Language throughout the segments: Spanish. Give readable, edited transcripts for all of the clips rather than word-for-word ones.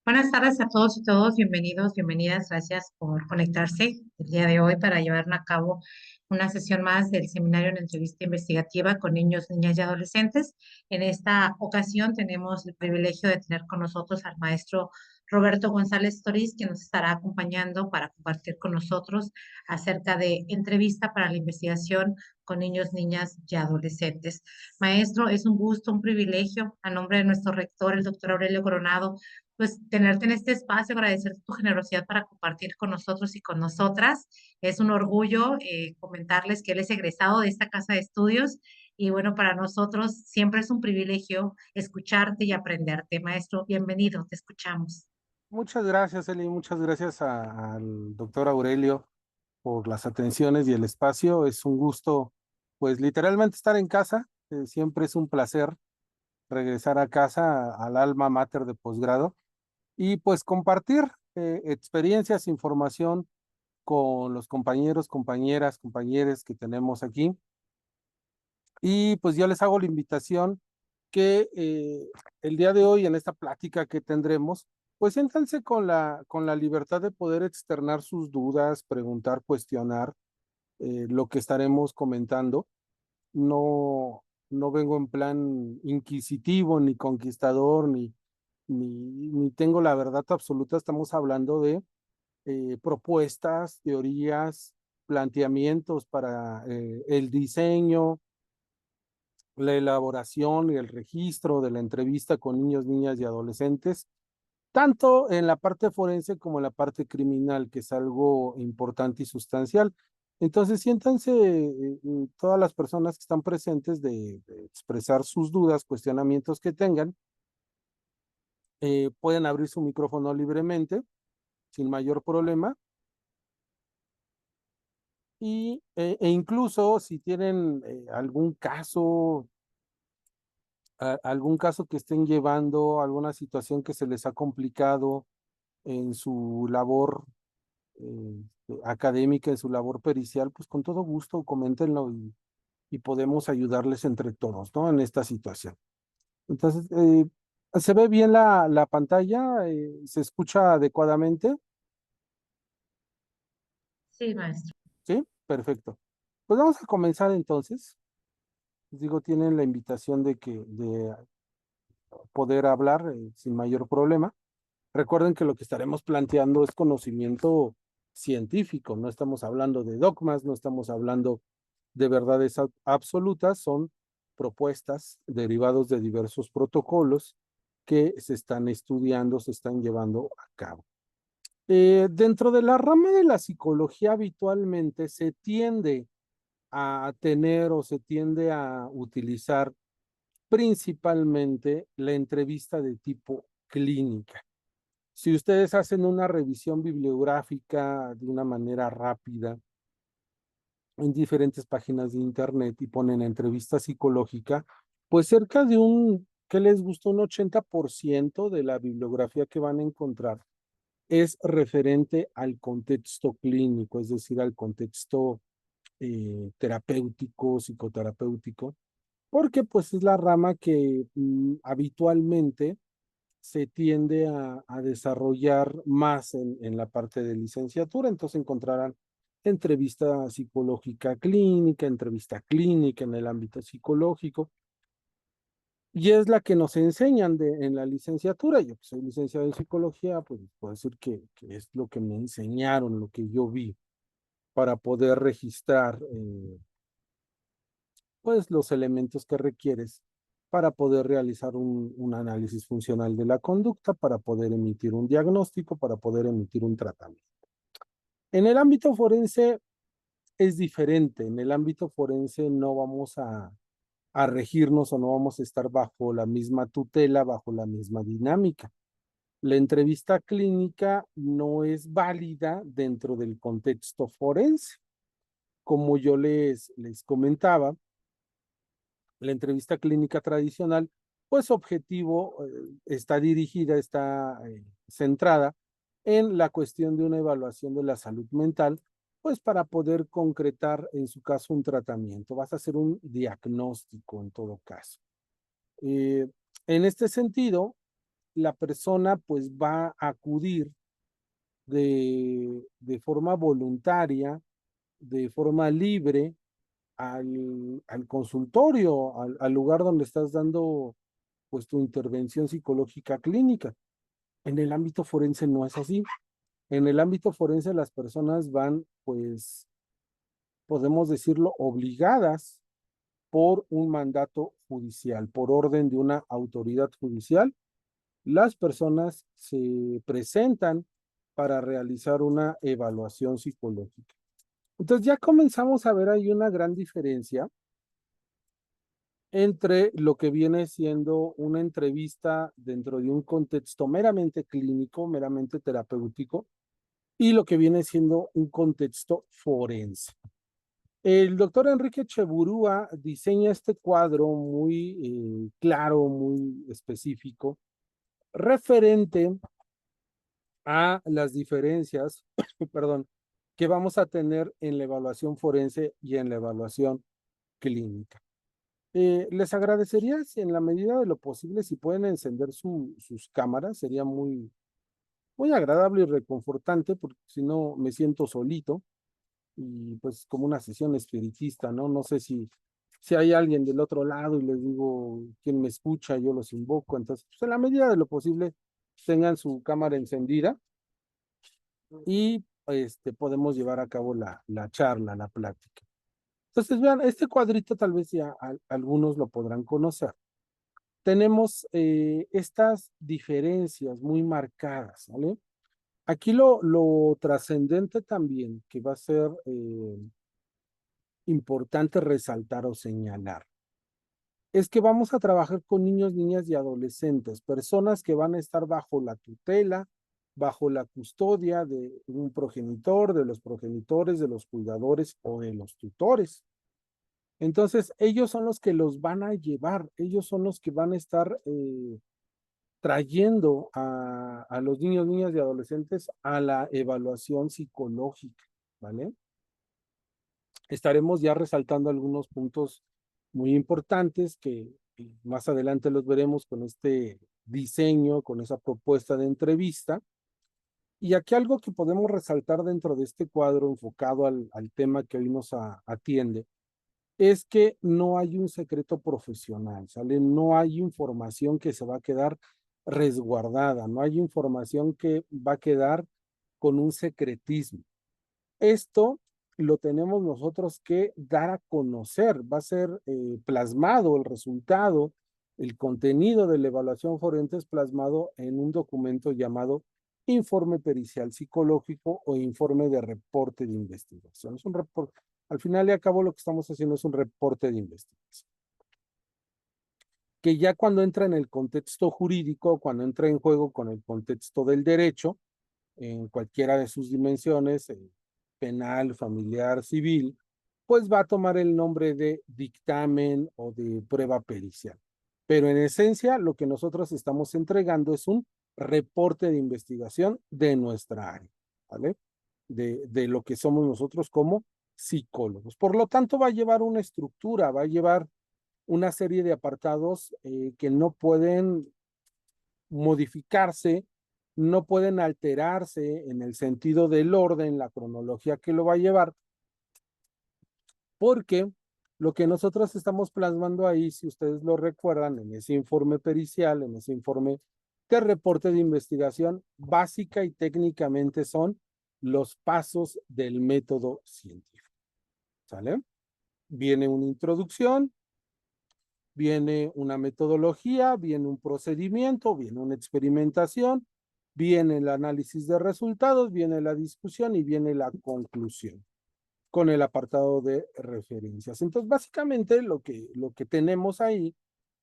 Buenas tardes a todos y todos, bienvenidos, bienvenidas, gracias por conectarse el día de hoy para llevar a cabo una sesión más del seminario en entrevista investigativa con niños, niñas y adolescentes. En esta ocasión tenemos el privilegio de tener con nosotros al maestro Roberto González Toriz, que nos estará acompañando para compartir con nosotros acerca de entrevista para la investigación con niños, niñas y adolescentes. Maestro, es un gusto, un privilegio, a nombre de nuestro rector, el doctor Aurelio Coronado, pues tenerte en este espacio, agradecer tu generosidad para compartir con nosotros y con nosotras. Es un orgullo comentarles que él es egresado de esta casa de estudios y bueno, para nosotros siempre es un privilegio escucharte y aprenderte. Maestro, bienvenido, te escuchamos. Muchas gracias, Eli. Muchas gracias al doctor Aurelio por las atenciones y el espacio. Es un gusto, pues literalmente estar en casa. Siempre es un placer regresar a casa, al alma mater de posgrado, y pues compartir experiencias, información con los compañeros, compañeras, compañeros que tenemos aquí. Y pues yo les hago la invitación que el día de hoy, en esta plática que tendremos, pues siéntanse con la libertad de poder externar sus dudas, preguntar, cuestionar lo que estaremos comentando. No vengo en plan inquisitivo, ni conquistador, ni tengo la verdad absoluta. Estamos hablando de propuestas, teorías, planteamientos para el diseño, la elaboración y el registro de la entrevista con niños, niñas y adolescentes, tanto en la parte forense como en la parte criminal, que es algo importante y sustancial. Entonces, siéntanse todas las personas que están presentes de expresar sus dudas, cuestionamientos que tengan. Pueden abrir su micrófono libremente, sin mayor problema. E incluso si tienen algún caso que estén llevando, alguna situación que se les ha complicado en su labor académica, en su labor pericial, pues con todo gusto coméntenlo y podemos ayudarles entre todos, ¿no? En esta situación. Entonces, ¿se ve bien la pantalla? ¿Se escucha adecuadamente? Sí, maestro. Sí, perfecto. Pues vamos a comenzar entonces. Les digo, tienen la invitación de poder hablar sin mayor problema. Recuerden que lo que estaremos planteando es conocimiento científico, no estamos hablando de dogmas, no estamos hablando de verdades absolutas, son propuestas derivados de diversos protocolos que se están estudiando, se están llevando a cabo. Dentro de la rama de la psicología habitualmente se tiende a tener o se tiende a utilizar principalmente la entrevista de tipo clínica. Si ustedes hacen una revisión bibliográfica de una manera rápida en diferentes páginas de internet y ponen entrevista psicológica, pues cerca de ¿qué les gusta? Un 80% de la bibliografía que van a encontrar es referente al contexto clínico, es decir, al contexto terapéutico, psicoterapéutico, porque pues es la rama que habitualmente se tiende a desarrollar más en la parte de licenciatura. Entonces encontrarán entrevista psicológica clínica, entrevista clínica en el ámbito psicológico, y es la que nos enseñan en la licenciatura. Yo que soy licenciado en psicología, pues puedo decir que es lo que me enseñaron, lo que yo vi para poder registrar pues los elementos que requieres para poder realizar un análisis funcional de la conducta, para poder emitir un diagnóstico, para poder emitir un tratamiento. En el ámbito forense es diferente. En el ámbito forense no vamos a regirnos o no vamos a estar bajo la misma tutela, bajo la misma dinámica. La entrevista clínica no es válida dentro del contexto forense. Como yo les comentaba, la entrevista clínica tradicional, pues su objetivo está dirigida, está centrada en la cuestión de una evaluación de la salud mental, pues para poder concretar en su caso un tratamiento. Vas a hacer un diagnóstico en todo caso. En este sentido, la persona pues va a acudir de forma voluntaria, de forma libre al consultorio, al lugar donde estás dando pues tu intervención psicológica clínica. En el ámbito forense no es así. En el ámbito forense las personas van, pues, podemos decirlo, obligadas por un mandato judicial, por orden de una autoridad judicial. Las personas se presentan para realizar una evaluación psicológica. Entonces ya comenzamos a ver ahí una gran diferencia entre lo que viene siendo una entrevista dentro de un contexto meramente clínico, meramente terapéutico, y lo que viene siendo un contexto forense. El doctor Enrique Cheburúa diseña este cuadro muy claro, muy específico, referente a las diferencias, perdón, que vamos a tener en la evaluación forense y en la evaluación clínica. Les agradecería si en la medida de lo posible, si pueden encender sus cámaras, sería muy agradable y reconfortante, porque si no me siento solito y pues como una sesión espiritista, ¿no? No sé si hay alguien del otro lado y les digo quién me escucha, yo los invoco. Entonces, pues en la medida de lo posible, tengan su cámara encendida y podemos llevar a cabo la charla, la plática. Entonces, vean, este cuadrito tal vez ya algunos lo podrán conocer. Tenemos estas diferencias muy marcadas, ¿vale? Aquí lo trascendente también que va a ser importante resaltar o señalar es que vamos a trabajar con niños, niñas y adolescentes, personas que van a estar bajo la tutela, bajo la custodia de un progenitor, de los progenitores, de los cuidadores o de los tutores. Entonces, ellos son los que los van a llevar, ellos son los que van a estar trayendo a los niños, niñas y adolescentes a la evaluación psicológica, ¿vale? Estaremos ya resaltando algunos puntos muy importantes que más adelante los veremos con este diseño, con esa propuesta de entrevista. Y aquí algo que podemos resaltar dentro de este cuadro enfocado al tema que hoy nos atiende es que no hay un secreto profesional, ¿sale? No hay información que se va a quedar resguardada, no hay información que va a quedar con un secretismo. Esto lo tenemos nosotros que dar a conocer, va a ser plasmado el resultado, el contenido de la evaluación forense es plasmado en un documento llamado informe pericial psicológico o informe de reporte de investigación. Es un reporte, al final y al cabo lo que estamos haciendo es un reporte de investigación. Que ya cuando entra en el contexto jurídico, cuando entra en juego con el contexto del derecho, en cualquiera de sus dimensiones, penal, familiar, civil, pues va a tomar el nombre de dictamen o de prueba pericial. Pero en esencia, lo que nosotros estamos entregando es un reporte de investigación de nuestra área, ¿vale? De lo que somos nosotros como psicólogos. Por lo tanto, va a llevar una estructura, va a llevar una serie de apartados que no pueden modificarse, no pueden alterarse en el sentido del orden, la cronología que lo va a llevar, porque lo que nosotros estamos plasmando ahí, si ustedes lo recuerdan, en ese informe pericial, en ese informe de reporte de investigación, básica y técnicamente son los pasos del método científico. ¿Sale? Viene una introducción, viene una metodología, viene un procedimiento, viene una experimentación, viene el análisis de resultados, viene la discusión y viene la conclusión con el apartado de referencias. Entonces, básicamente lo que tenemos ahí,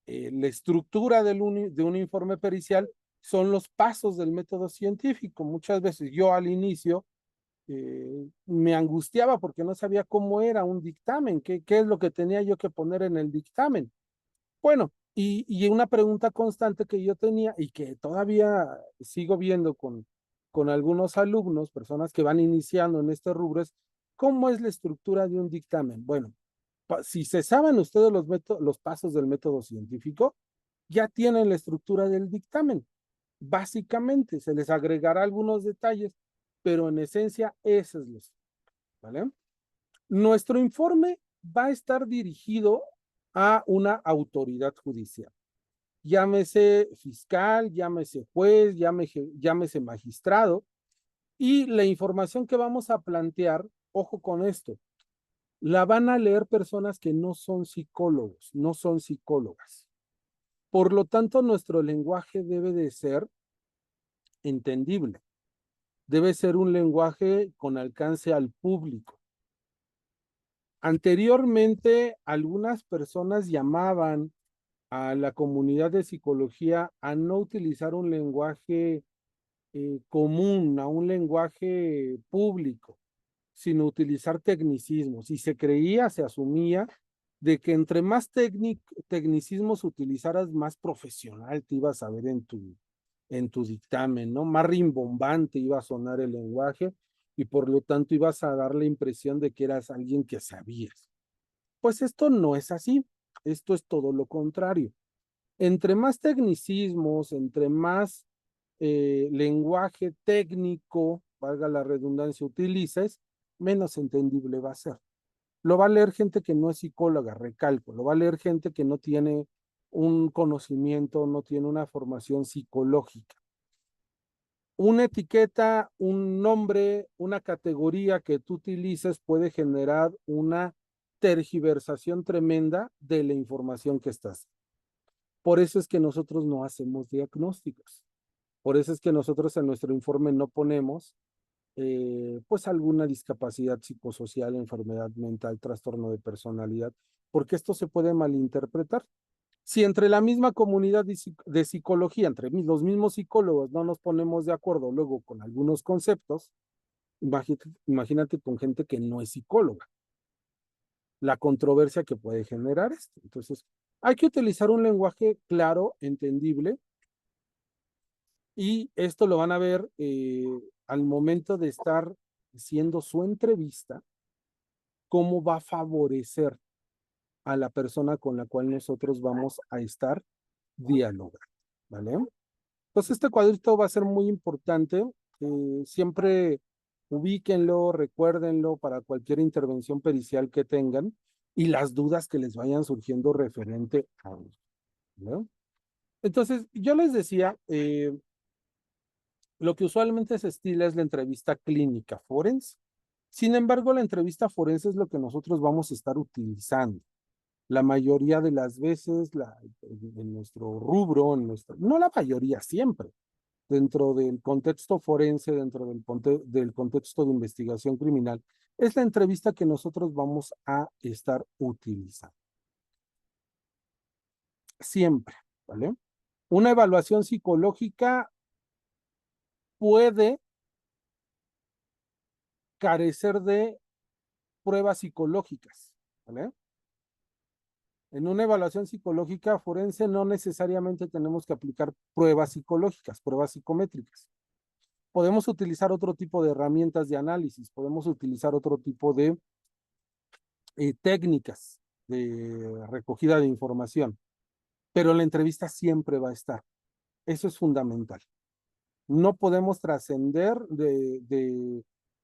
la estructura de un informe pericial son los pasos del método científico. Muchas veces yo al inicio me angustiaba porque no sabía cómo era un dictamen, qué es lo que tenía yo que poner en el dictamen. Bueno, y una pregunta constante que yo tenía y que todavía sigo viendo con algunos alumnos, personas que van iniciando en este rubro, es cómo es la estructura de un dictamen. Bueno, si se saben ustedes los pasos del método científico, ya tienen la estructura del dictamen. Básicamente, se les agregará algunos detalles, pero en esencia, ese es los, ¿vale? Nuestro informe va a estar dirigido a una autoridad judicial. Llámese fiscal, llámese juez, llámese magistrado, y la información que vamos a plantear, ojo con esto, la van a leer personas que no son psicólogos, no son psicólogas. Por lo tanto, nuestro lenguaje debe de ser entendible, debe ser un lenguaje con alcance al público. Anteriormente, algunas personas llamaban a la comunidad de psicología a no utilizar un lenguaje común, a un lenguaje público, sino utilizar tecnicismos. Y se creía, se asumía de que entre más tecnicismos utilizaras, más profesional te ibas a ver en tu dictamen, ¿no? Más rimbombante iba a sonar el lenguaje y por lo tanto ibas a dar la impresión de que eras alguien que sabías. Pues esto no es así, esto es todo lo contrario. Entre más tecnicismos, entre más lenguaje técnico, valga la redundancia, utilices, menos entendible va a ser. Lo va a leer gente que no es psicóloga, recalco, lo va a leer gente que no tiene un conocimiento, no tiene una formación psicológica. Una etiqueta, un nombre, una categoría que tú utilices puede generar una tergiversación tremenda de la información que estás. Por eso es que nosotros no hacemos diagnósticos. Por eso es que nosotros en nuestro informe no ponemos pues alguna discapacidad psicosocial, enfermedad mental, trastorno de personalidad, porque esto se puede malinterpretar. Si entre la misma comunidad de psicología, entre los mismos psicólogos no nos ponemos de acuerdo luego con algunos conceptos, imagínate con gente que no es psicóloga, la controversia que puede generar esto. Entonces, hay que utilizar un lenguaje claro, entendible, y esto lo van a ver al momento de estar haciendo su entrevista, cómo va a favorecer a la persona con la cual nosotros vamos a estar dialogando, ¿vale? Entonces este cuadrito va a ser muy importante, siempre ubíquenlo, recuérdenlo para cualquier intervención pericial que tengan y las dudas que les vayan surgiendo referente a ello, ¿no? Entonces, yo les decía, lo que usualmente se estila es la entrevista clínica forense. Sin embargo, la entrevista forense es lo que nosotros vamos a estar utilizando. La mayoría de las veces, en nuestro rubro, no la mayoría, siempre, dentro del contexto forense, dentro del contexto de investigación criminal, es la entrevista que nosotros vamos a estar utilizando. Siempre, ¿vale? Una evaluación psicológica puede carecer de pruebas psicológicas, ¿vale? En una evaluación psicológica forense no necesariamente tenemos que aplicar pruebas psicológicas, pruebas psicométricas. Podemos utilizar otro tipo de herramientas de análisis, podemos utilizar otro tipo de técnicas de recogida de información, pero la entrevista siempre va a estar. Eso es fundamental. No podemos trascender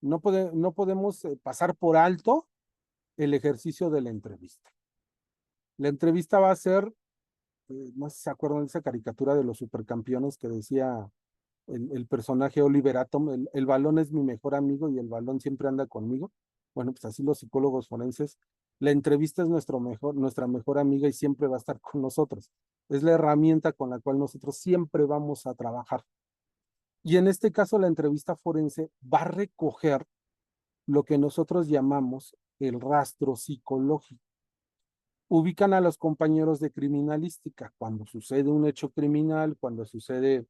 no podemos pasar por alto el ejercicio de la entrevista. La entrevista va a ser, no sé si se acuerdan de esa caricatura de los supercampeones que decía el personaje Oliver Atom, el balón es mi mejor amigo y el balón siempre anda conmigo. Bueno, pues así los psicólogos forenses, la entrevista es nuestra mejor amiga y siempre va a estar con nosotros. Es la herramienta con la cual nosotros siempre vamos a trabajar. Y en este caso, la entrevista forense va a recoger lo que nosotros llamamos el rastro psicológico. Ubican a los compañeros de criminalística cuando sucede un hecho criminal, cuando sucede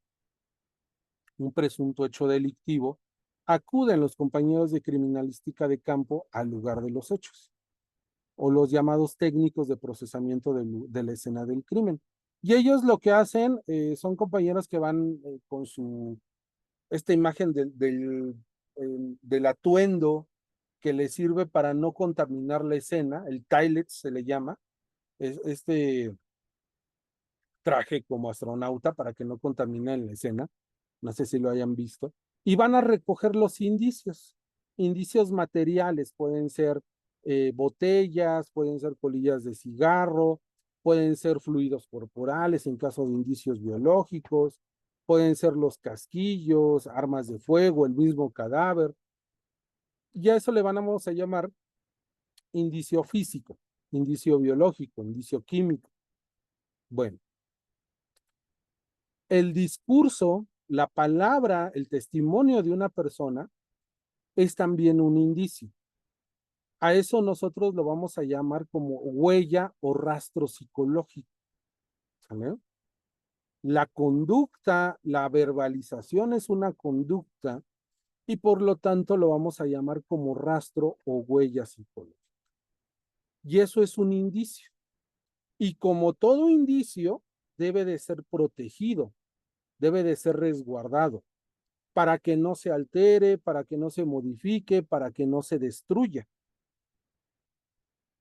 un presunto hecho delictivo, acuden los compañeros de criminalística de campo al lugar de los hechos, o los llamados técnicos de procesamiento de la escena del crimen. Y ellos lo que hacen son compañeros que van con esta imagen del atuendo que les sirve para no contaminar la escena, el tilet se le llama, este traje como astronauta para que no contaminen la escena, no sé si lo hayan visto, y van a recoger los indicios materiales, pueden ser botellas, pueden ser colillas de cigarro, pueden ser fluidos corporales en caso de indicios biológicos, pueden ser los casquillos, armas de fuego, el mismo cadáver, y a eso le vamos a llamar indicio físico, indicio biológico, indicio químico. Bueno, el discurso, la palabra, el testimonio de una persona es también un indicio. A eso nosotros lo vamos a llamar como huella o rastro psicológico. ¿Sale? La conducta, la verbalización es una conducta y por lo tanto lo vamos a llamar como rastro o huella psicológica. Y eso es un indicio. Y como todo indicio, debe de ser protegido, debe de ser resguardado para que no se altere, para que no se modifique, para que no se destruya.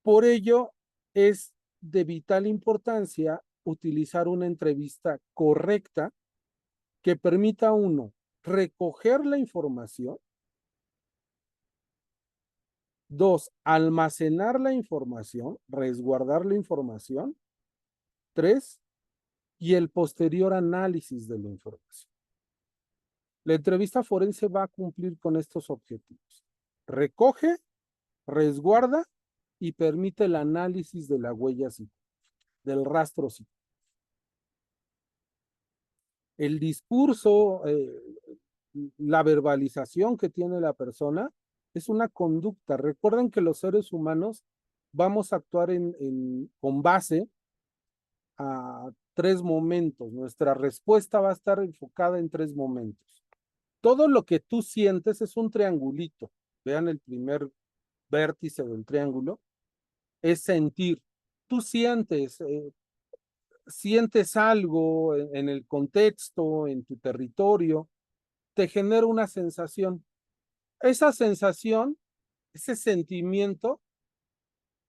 Por ello, es de vital importancia utilizar una entrevista correcta que permita a uno recoger la información, dos, almacenar la información, resguardar la información, tres, y el posterior análisis de la información. La entrevista forense va a cumplir con estos objetivos. Recoge, resguarda y permite el análisis de la huella psicológica, del rastro psicológico. El discurso, la verbalización que tiene la persona es una conducta. Recuerden que los seres humanos vamos a actuar con base a tres momentos. Nuestra respuesta va a estar enfocada en tres momentos. Todo lo que tú sientes es un triangulito. Vean el primer vértice del triángulo. Es sentir. Tú sientes algo en el contexto, en tu territorio, te genera una sensación. Esa sensación, ese sentimiento,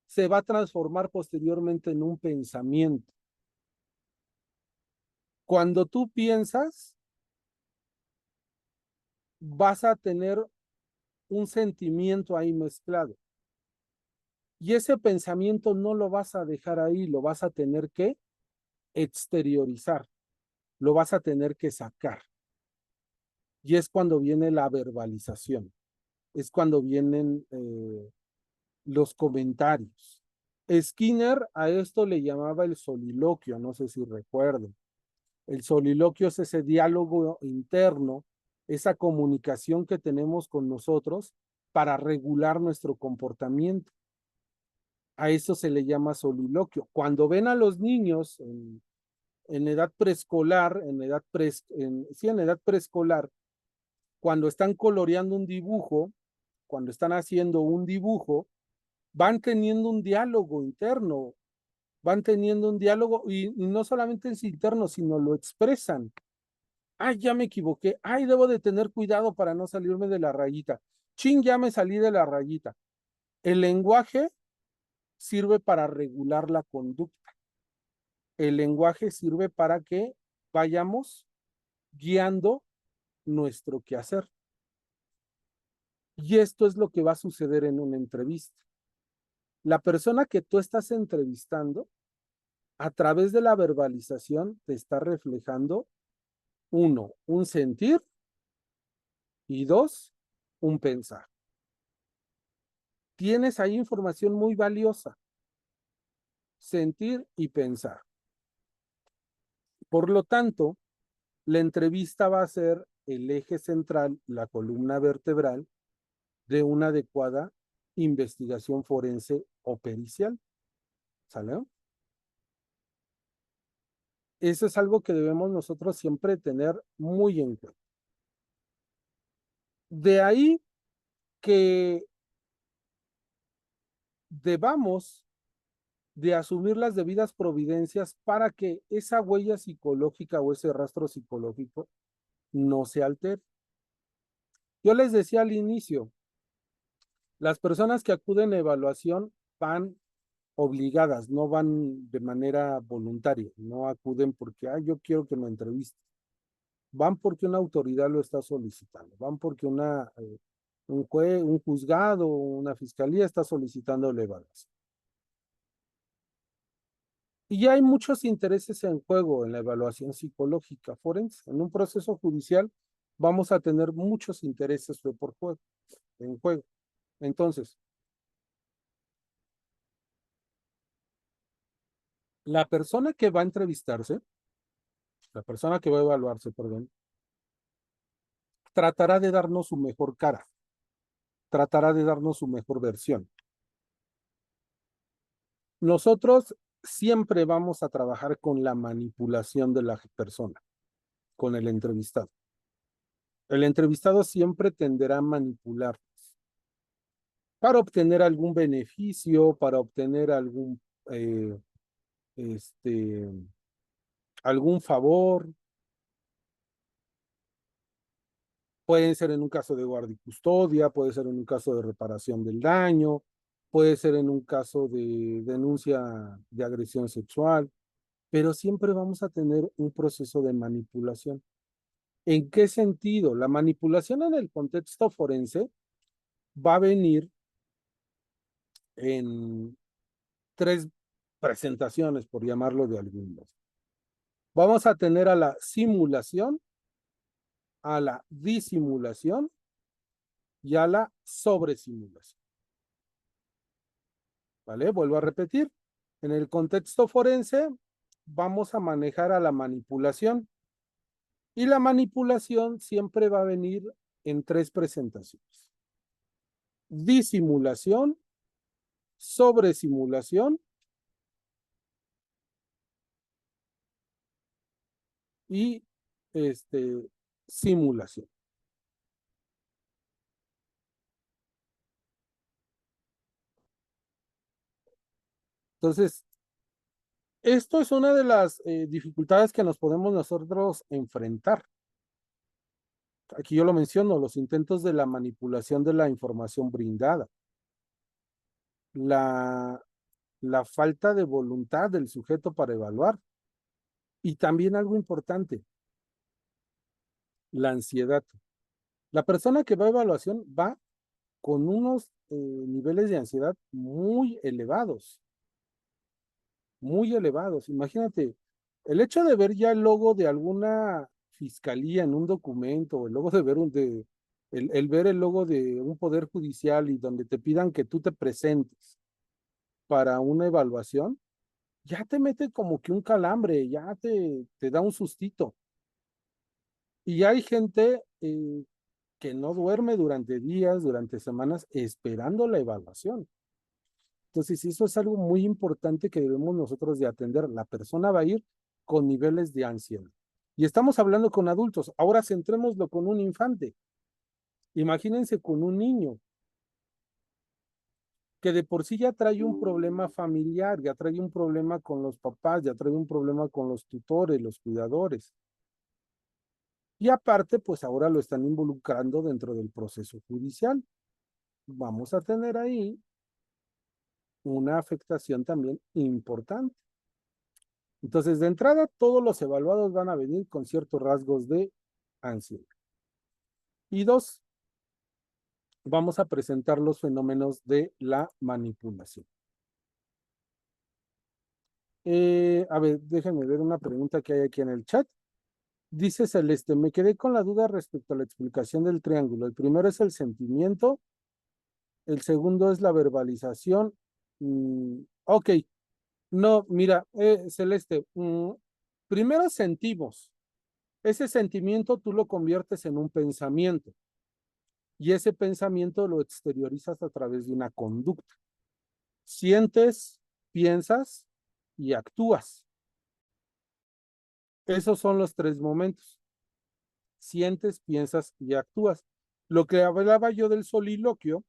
se va a transformar posteriormente en un pensamiento. Cuando tú piensas, vas a tener un sentimiento ahí mezclado. Y ese pensamiento no lo vas a dejar ahí, lo vas a tener que exteriorizar, lo vas a tener que sacar. Y es cuando viene la verbalización, es cuando vienen los comentarios. Skinner a esto le llamaba el soliloquio, no sé si recuerden. El soliloquio es ese diálogo interno, esa comunicación que tenemos con nosotros para regular nuestro comportamiento. A eso se le llama soliloquio. Cuando ven a los niños en edad preescolar, en edad preescolar, cuando están coloreando un dibujo, cuando están haciendo un dibujo, van teniendo un diálogo interno, van teniendo un diálogo y no solamente es interno, sino lo expresan. Ay, ya me equivoqué. Ay, debo de tener cuidado para no salirme de la rayita. Chin, ya me salí de la rayita. El lenguaje sirve para regular la conducta. El lenguaje sirve para que vayamos guiando nuestro quehacer. Y esto es lo que va a suceder en una entrevista. La persona que tú estás entrevistando, a través de la verbalización, te está reflejando, uno, un sentir y dos, un pensar. Tienes ahí información muy valiosa, sentir y pensar. Por lo tanto, la entrevista va a ser el eje central, la columna vertebral de una adecuada investigación forense o pericial. ¿Sale? Eso es algo que debemos nosotros siempre tener muy en cuenta. De ahí que debamos de asumir las debidas providencias para que esa huella psicológica o ese rastro psicológico no se altere. Yo les decía al inicio, las personas que acuden a evaluación van obligadas, no van de manera voluntaria, no acuden porque, yo quiero que me entreviste. Van porque una autoridad lo está solicitando, van porque un juez, un juzgado, una fiscalía está solicitando la evaluación. Y ya hay muchos intereses en juego en la evaluación psicológica forense. En un proceso judicial vamos a tener muchos intereses en juego. Entonces, la persona que va a entrevistarse, la persona que va a evaluarse, perdón, tratará de darnos su mejor cara, tratará de darnos su mejor versión. Nosotros siempre vamos a trabajar con la manipulación de la persona, con el entrevistado. El entrevistado siempre tenderá a manipular para obtener algún beneficio, para obtener eh, este, algún favor. Puede ser en un caso de guardia y custodia, puede ser en un caso de reparación del daño, puede ser en un caso de denuncia de agresión sexual, pero siempre vamos a tener un proceso de manipulación. ¿En qué sentido? La manipulación en el contexto forense va a venir en tres presentaciones, por llamarlo de algún modo. Vamos a tener a la simulación, a la disimulación y a la sobresimulación. ¿Vale? Vuelvo a repetir. En el contexto forense vamos a manejar a la manipulación y la manipulación siempre va a venir en tres presentaciones. Disimulación, sobresimulación y simulación. Entonces, esto es una de las dificultades que nos podemos nosotros enfrentar. Aquí yo lo menciono, los intentos de la manipulación de la información brindada, la, la falta de voluntad del sujeto para evaluar y también algo importante, la ansiedad. La persona que va a evaluación va con unos niveles de ansiedad muy elevados, muy elevados. Imagínate, el hecho de ver ya el logo de alguna fiscalía en un documento, el logo de ver el ver el logo de un poder judicial y donde te pidan que tú te presentes para una evaluación, ya te mete como que un calambre, ya te da un sustito. Y hay gente que no duerme durante días, durante semanas, esperando la evaluación. Entonces, eso es algo muy importante que debemos nosotros de atender. La persona va a ir con niveles de ansiedad. Y estamos hablando con adultos. Ahora centrémoslo con un infante. Imagínense con un niño que de por sí ya trae un problema familiar, ya trae un problema con los papás, ya trae un problema con los tutores, los cuidadores. Y aparte, pues ahora lo están involucrando dentro del proceso judicial. Vamos a tener ahí una afectación también importante. Entonces, de entrada, todos los evaluados van a venir con ciertos rasgos de ansiedad. Y dos, vamos a presentar los fenómenos de la manipulación. A ver, déjenme ver una pregunta que hay aquí en el chat. Dice Celeste, me quedé con la duda respecto a la explicación del triángulo. El primero es el sentimiento, el segundo es la verbalización. Ok, no, mira, Celeste, primero sentimos. Ese sentimiento tú lo conviertes en un pensamiento y ese pensamiento lo exteriorizas a través de una conducta. Sientes, piensas y actúas. Esos son los tres momentos. Sientes, piensas y actúas. Lo que hablaba yo del soliloquio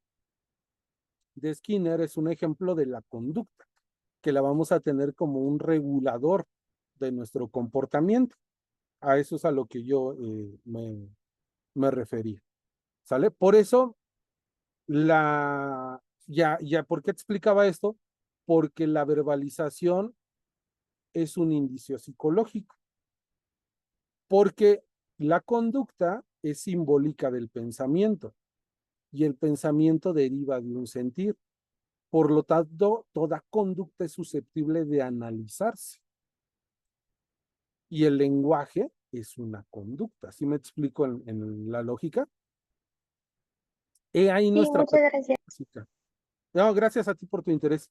de Skinner es un ejemplo de la conducta, que la vamos a tener como un regulador de nuestro comportamiento. A eso es a lo que yo me refería. ¿Sale? Por eso, ¿por qué explicaba esto? porque la verbalización es un indicio psicológico, porque la conducta es simbólica del pensamiento y el pensamiento deriva de un sentir. Por lo tanto, toda conducta es susceptible de analizarse y el lenguaje es una conducta. ¿Sí me explico en la lógica? He ahí Sí, nuestra muchas gracias. práctica. No, gracias a ti por tu interés.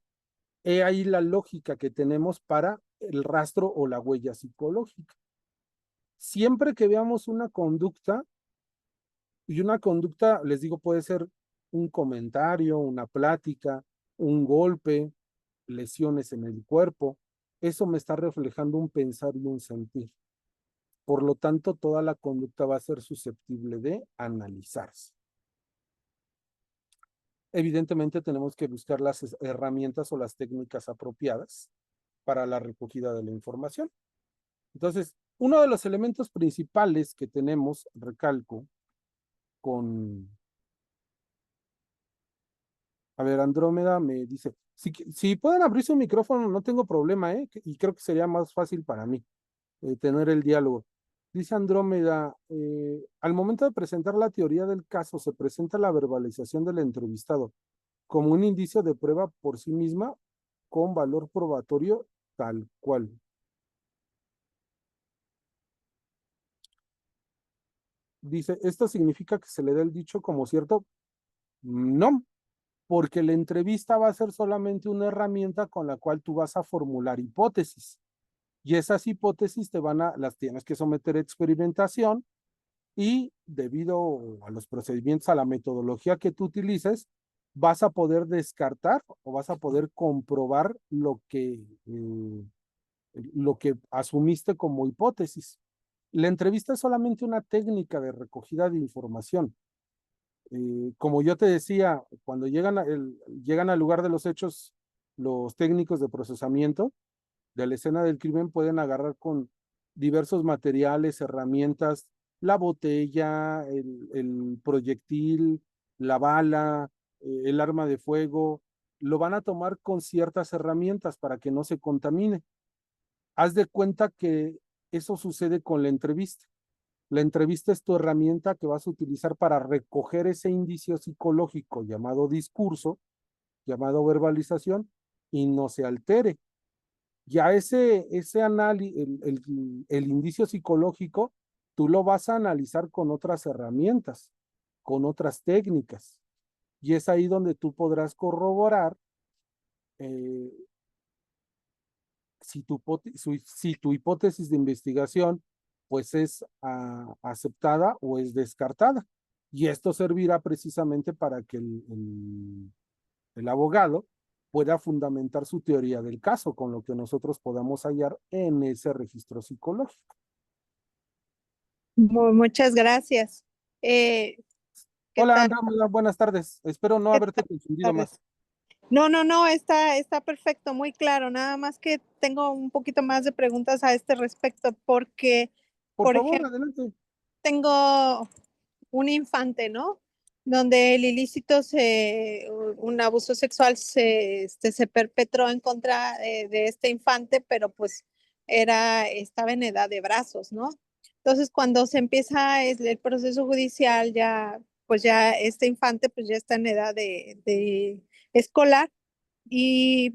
He ahí la lógica que tenemos para el rastro o la huella psicológica. Siempre que veamos una conducta, y una conducta, les digo, puede ser un comentario, una plática, un golpe, lesiones en el cuerpo, eso me está reflejando un pensar y un sentir. Por lo tanto, toda la conducta va a ser susceptible de analizarse. Evidentemente tenemos que buscar las herramientas o las técnicas apropiadas para la recogida de la información. Entonces, uno de los elementos principales que tenemos, recalco, con... A ver, Andrómeda me dice, si pueden abrir su micrófono, no tengo problema, ¿eh? Y creo que sería más fácil para mí tener el diálogo. Dice Andrómeda, al momento de presentar la teoría del caso, se presenta la verbalización del entrevistado como un indicio de prueba por sí misma con valor probatorio tal cual. Dice, ¿esto significa que se le da el dicho como cierto? No, porque la entrevista va a ser solamente una herramienta con la cual tú vas a formular hipótesis. Y esas hipótesis las tienes que someter a experimentación y debido a los procedimientos, a la metodología que tú utilices, vas a poder descartar o vas a poder comprobar lo que asumiste como hipótesis. La entrevista es solamente una técnica de recogida de información. Como yo te decía, cuando llegan al lugar de los hechos, los técnicos de procesamiento de la escena del crimen pueden agarrar con diversos materiales, herramientas, la botella, el proyectil, la bala, el arma de fuego, lo van a tomar con ciertas herramientas para que no se contamine. Haz de cuenta que eso sucede con la entrevista. La entrevista es tu herramienta que vas a utilizar para recoger ese indicio psicológico llamado discurso, llamado verbalización, y no se altere. Ya ese análisis, el indicio psicológico, tú lo vas a analizar con otras herramientas, con otras técnicas. Y es ahí donde tú podrás corroborar eh, si tu hipótesis de investigación pues es aceptada o es descartada. Y esto servirá precisamente para que el abogado pueda fundamentar su teoría del caso con lo que nosotros podamos hallar en ese registro psicológico. Muchas gracias. ¿Qué Hola, tal? Andrea, buenas tardes. Espero no ¿Qué haberte tal? confundido Tardes. más. No, está perfecto, muy claro. Nada más que tengo un poquito más de preguntas a este respecto, porque, Por por favor, ejemplo, adelante. tengo un infante, ¿no? Donde el ilícito, un abuso sexual se perpetró en contra de este infante, pero pues estaba en edad de brazos, ¿no? Entonces, cuando se empieza el proceso judicial, pues ya este infante pues ya está en edad de escolar y,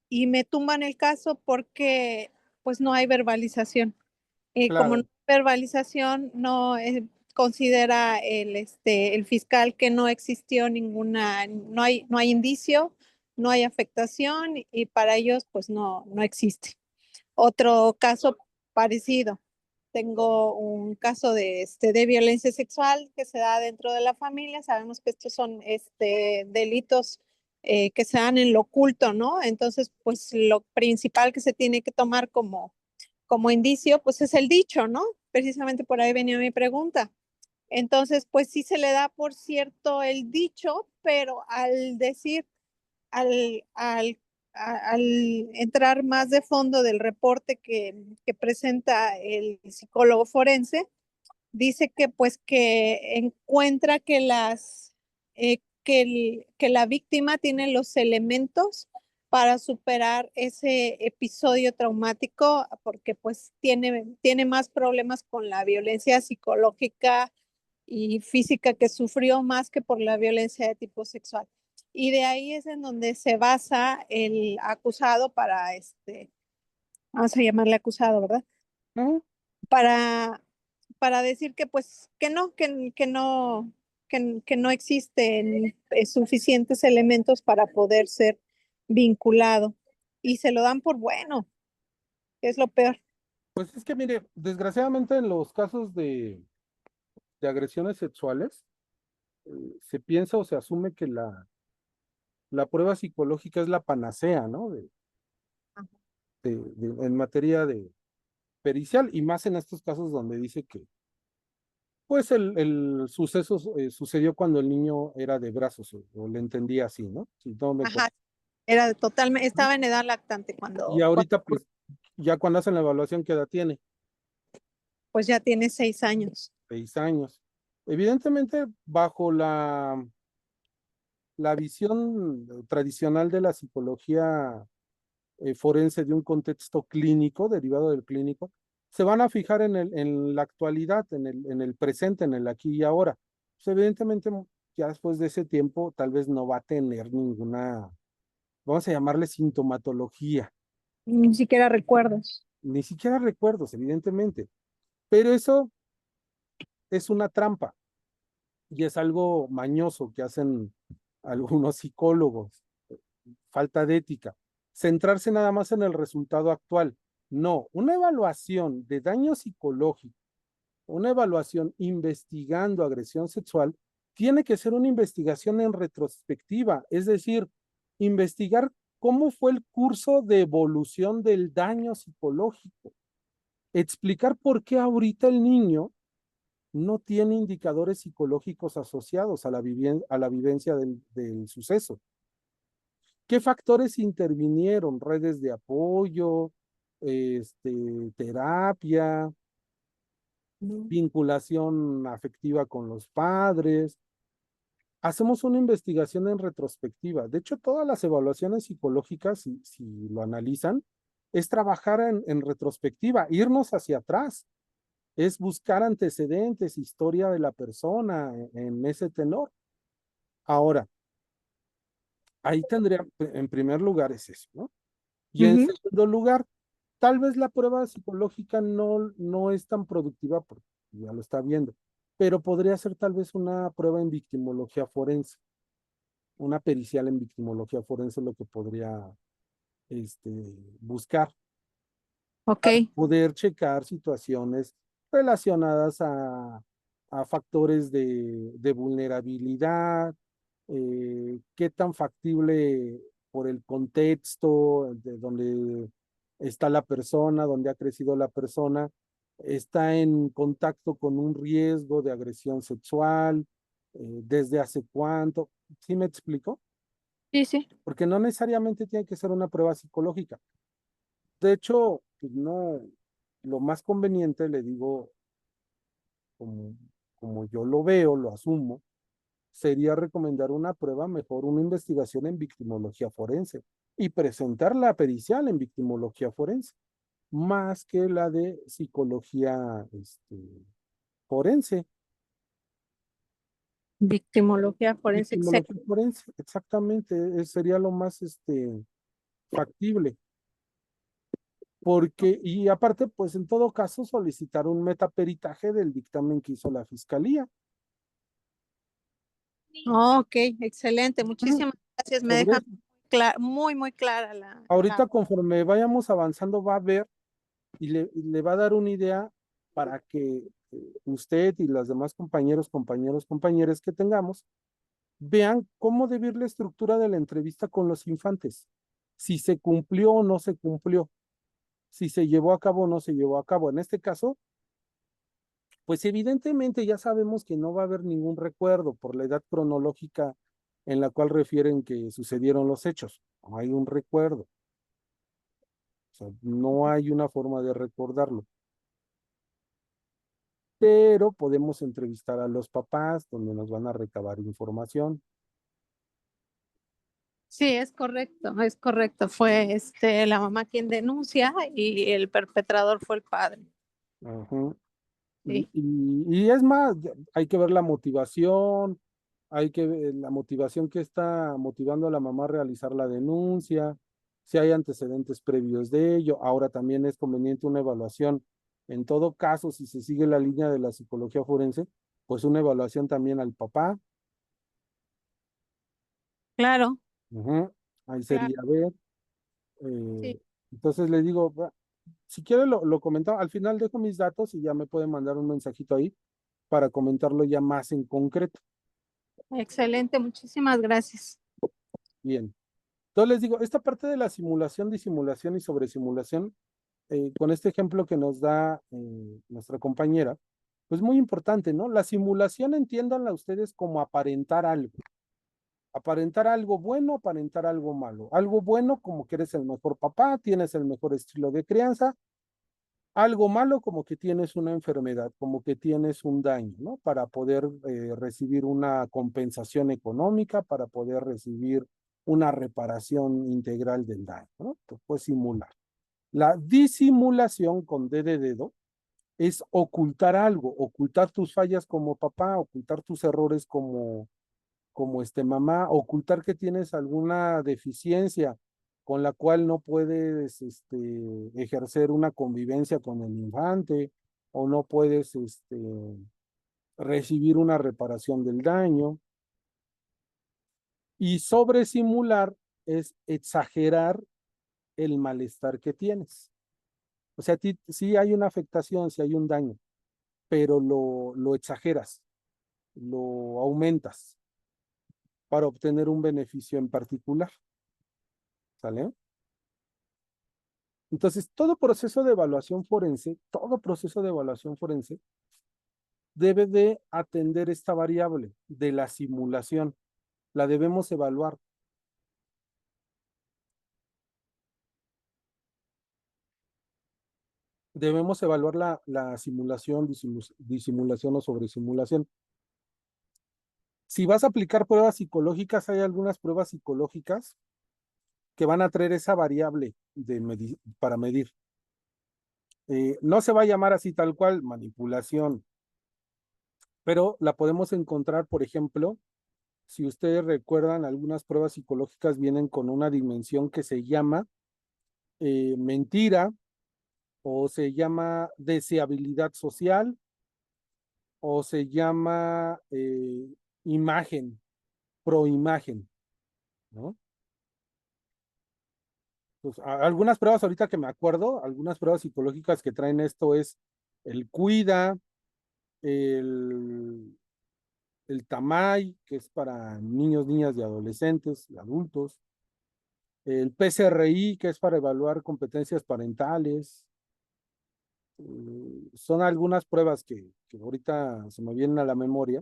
y me tumban el caso porque pues no hay verbalización. Como no Claro, hay verbalización, no considera el fiscal que no existió no hay indicio, no hay afectación y para ellos pues no existe. Otro caso parecido. Tengo un caso de violencia sexual que se da dentro de la familia. Sabemos que estos son delitos que se dan en lo oculto, ¿no? Entonces, pues lo principal que se tiene que tomar como indicio, pues es el dicho, ¿no? Precisamente por ahí venía mi pregunta. Entonces, pues sí se le da por cierto el dicho, pero al decir, al entrar más de fondo del reporte que presenta el psicólogo forense, dice que pues que encuentra que que la víctima tiene los elementos para superar ese episodio traumático, porque pues tiene más problemas con la violencia psicológica y física que sufrió más que por la violencia de tipo sexual. Y de ahí es en donde se basa el acusado para vamos a llamarle acusado, ¿verdad? ¿no? Para, para decir que pues que no existen suficientes elementos para poder ser vinculado. Y se lo dan por bueno, que es lo peor. Pues es que mire, desgraciadamente en los casos de agresiones sexuales, se piensa o se asume que la prueba psicológica es la panacea, ¿no? En materia de pericial, y más en estos casos donde dice que, pues el suceso sucedió cuando el niño era de brazos, o le entendía así, ¿no? Si no me Ajá, acuerdo. era totalmente, estaba en edad lactante Y cuando ahorita, pues, ya cuando hacen la evaluación, ¿qué edad tiene? pues ya tiene 6 años. 6 años. Evidentemente, bajo la visión tradicional de la psicología forense de un contexto clínico, derivado del clínico, se van a fijar en la actualidad, en el presente, en el aquí y ahora. Pues evidentemente, ya después de ese tiempo, tal vez no va a tener ninguna, vamos a llamarle sintomatología, Ni siquiera recuerdos. ni siquiera recuerdos, evidentemente. Pero eso es una trampa y es algo mañoso que hacen algunos psicólogos, falta de ética. Centrarse nada más en el resultado actual. No, una evaluación de daño psicológico, una evaluación investigando agresión sexual, tiene que ser una investigación en retrospectiva, es decir, investigar cómo fue el curso de evolución del daño psicológico, explicar por qué ahorita el niño no tiene indicadores psicológicos asociados a la vivencia del suceso. ¿Qué factores intervinieron? Redes de apoyo, terapia, vinculación afectiva con los padres. Hacemos una investigación en retrospectiva. De hecho, todas las evaluaciones psicológicas, si lo analizan, es trabajar en retrospectiva, irnos hacia atrás, es buscar antecedentes, historia de la persona en ese tenor. Ahora, ahí tendría, en primer lugar, es eso, ¿no? Y en Ujú. segundo lugar, tal vez la prueba psicológica no es tan productiva porque ya lo está viendo, pero podría ser tal vez una prueba en victimología forense, una pericial en victimología forense lo que podría este, buscar, Ok. poder checar situaciones relacionadas a factores de vulnerabilidad, qué tan factible por el contexto de donde está la persona, donde ha crecido la persona, está en contacto con un riesgo de agresión sexual, desde hace cuánto. ¿Sí me explico? Sí, sí. Porque no necesariamente tiene que ser una prueba psicológica. De hecho, pues no, lo más conveniente, le digo, como, como yo lo veo, lo asumo, sería recomendar una prueba, mejor una investigación en victimología forense y presentar la pericial en victimología forense, más que la de psicología forense. Victimología forense, Victimología forense, exactamente, sería lo más factible. Porque, y aparte, pues en todo caso, solicitar un metaperitaje del dictamen que hizo la fiscalía. Ok, excelente. Muchísimas gracias. Me Sobre deja eso. muy, muy clara Ahorita, conforme vayamos avanzando, va a ver y le va a dar una idea para que usted y las demás compañeras que tengamos vean cómo debe ir la estructura de la entrevista con los infantes, si se cumplió o no se cumplió, si se llevó a cabo o no se llevó a cabo. En este caso, pues evidentemente ya sabemos que no va a haber ningún recuerdo por la edad cronológica en la cual refieren que sucedieron los hechos. No hay un recuerdo, o sea, no hay una forma de recordarlo. Pero podemos entrevistar a los papás donde nos van a recabar información. Sí, es correcto, es correcto. Fue la mamá quien denuncia y el perpetrador fue el padre. Ajá. Sí, Y es más, hay que ver la motivación, hay que ver la motivación que está motivando a la mamá a realizar la denuncia, si hay antecedentes previos de ello. Ahora también es conveniente una evaluación. En todo caso, si se sigue la línea de la psicología forense, pues una evaluación también al papá. claro, Ujú. Ahí claro, sería ver. sí. Entonces le digo, si quiere lo comentaba, al final dejo mis datos y ya me pueden mandar un mensajito ahí para comentarlo ya más en concreto. Excelente, muchísimas gracias. Bien. Entonces les digo, esta parte de la simulación, disimulación y sobresimulación, con este ejemplo que nos da nuestra compañera, pues muy importante, ¿no? La simulación, entiéndanla ustedes como aparentar algo bueno, aparentar algo malo. Algo bueno como que eres el mejor papá, tienes el mejor estilo de crianza, algo malo como que tienes una enfermedad, como que tienes un daño, ¿no? Para poder recibir una compensación económica, para poder recibir una reparación integral del daño, ¿no? Tú puedes simular. La disimulación con D de dedo es ocultar algo, ocultar tus fallas como papá, ocultar tus errores como mamá, ocultar que tienes alguna deficiencia con la cual no puedes ejercer una convivencia con el infante o no puedes recibir una reparación del daño. Y sobresimular es exagerar el malestar que tienes. O sea, sí hay una afectación, sí hay un daño, pero lo exageras, lo aumentas para obtener un beneficio en particular. ¿Sale? Entonces, todo proceso de evaluación forense debe de atender esta variable de la simulación. La debemos evaluar. Debemos evaluar la simulación, disimulación o sobresimulación. Si vas a aplicar pruebas psicológicas, hay algunas pruebas psicológicas que van a traer esa variable para medir. No se va a llamar así tal cual manipulación, pero la podemos encontrar, por ejemplo, si ustedes recuerdan, algunas pruebas psicológicas vienen con una dimensión que se llama mentira o se llama deseabilidad social o se llama imagen, proimagen, ¿no? Pues, algunas pruebas ahorita que me acuerdo, algunas pruebas psicológicas que traen esto es el cuida, el, el TAMAI, que es para niños, niñas y adolescentes y adultos, el PCRI, que es para evaluar competencias parentales. Son algunas pruebas que ahorita se me vienen a la memoria,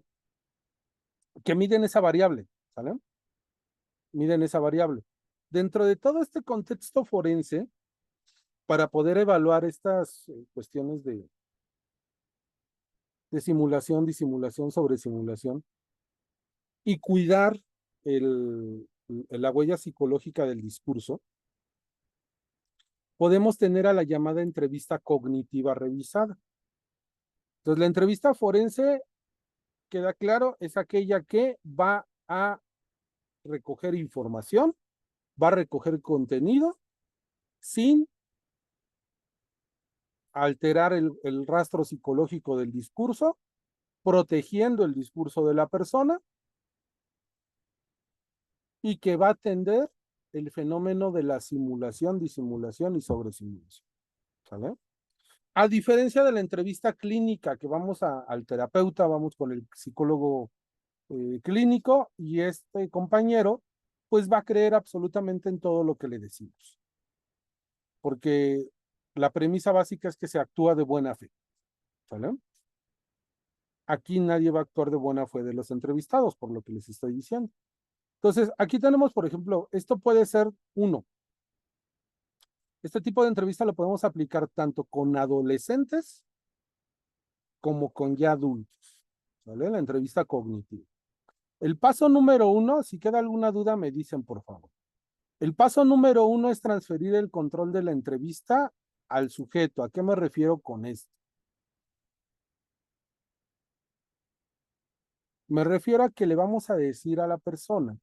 que miden esa variable, ¿sale? Miden esa variable. Dentro de todo este contexto forense, para poder evaluar estas cuestiones de simulación, disimulación, sobresimulación, y cuidar la huella psicológica del discurso, podemos tener a la llamada entrevista cognitiva revisada. Entonces, la entrevista forense, queda claro, es aquella que va a recoger información, va a recoger contenido sin alterar el rastro psicológico del discurso, protegiendo el discurso de la persona y que va a atender el fenómeno de la simulación, disimulación y sobresimulación. ¿Sale? A diferencia de la entrevista clínica que vamos al terapeuta, vamos con el psicólogo clínico y este compañero pues va a creer absolutamente en todo lo que le decimos. Porque la premisa básica es que se actúa de buena fe. ¿Sale? Aquí nadie va a actuar de buena fe de los entrevistados, por lo que les estoy diciendo. Entonces, aquí tenemos, por ejemplo, esto puede ser uno. Este tipo de entrevista lo podemos aplicar tanto con adolescentes como con ya adultos. ¿Vale? La entrevista cognitiva. El paso número 1, si queda alguna duda, me dicen, por favor. El paso número 1 es transferir el control de la entrevista al sujeto. ¿A qué me refiero con esto? Me refiero a que le vamos a decir a la persona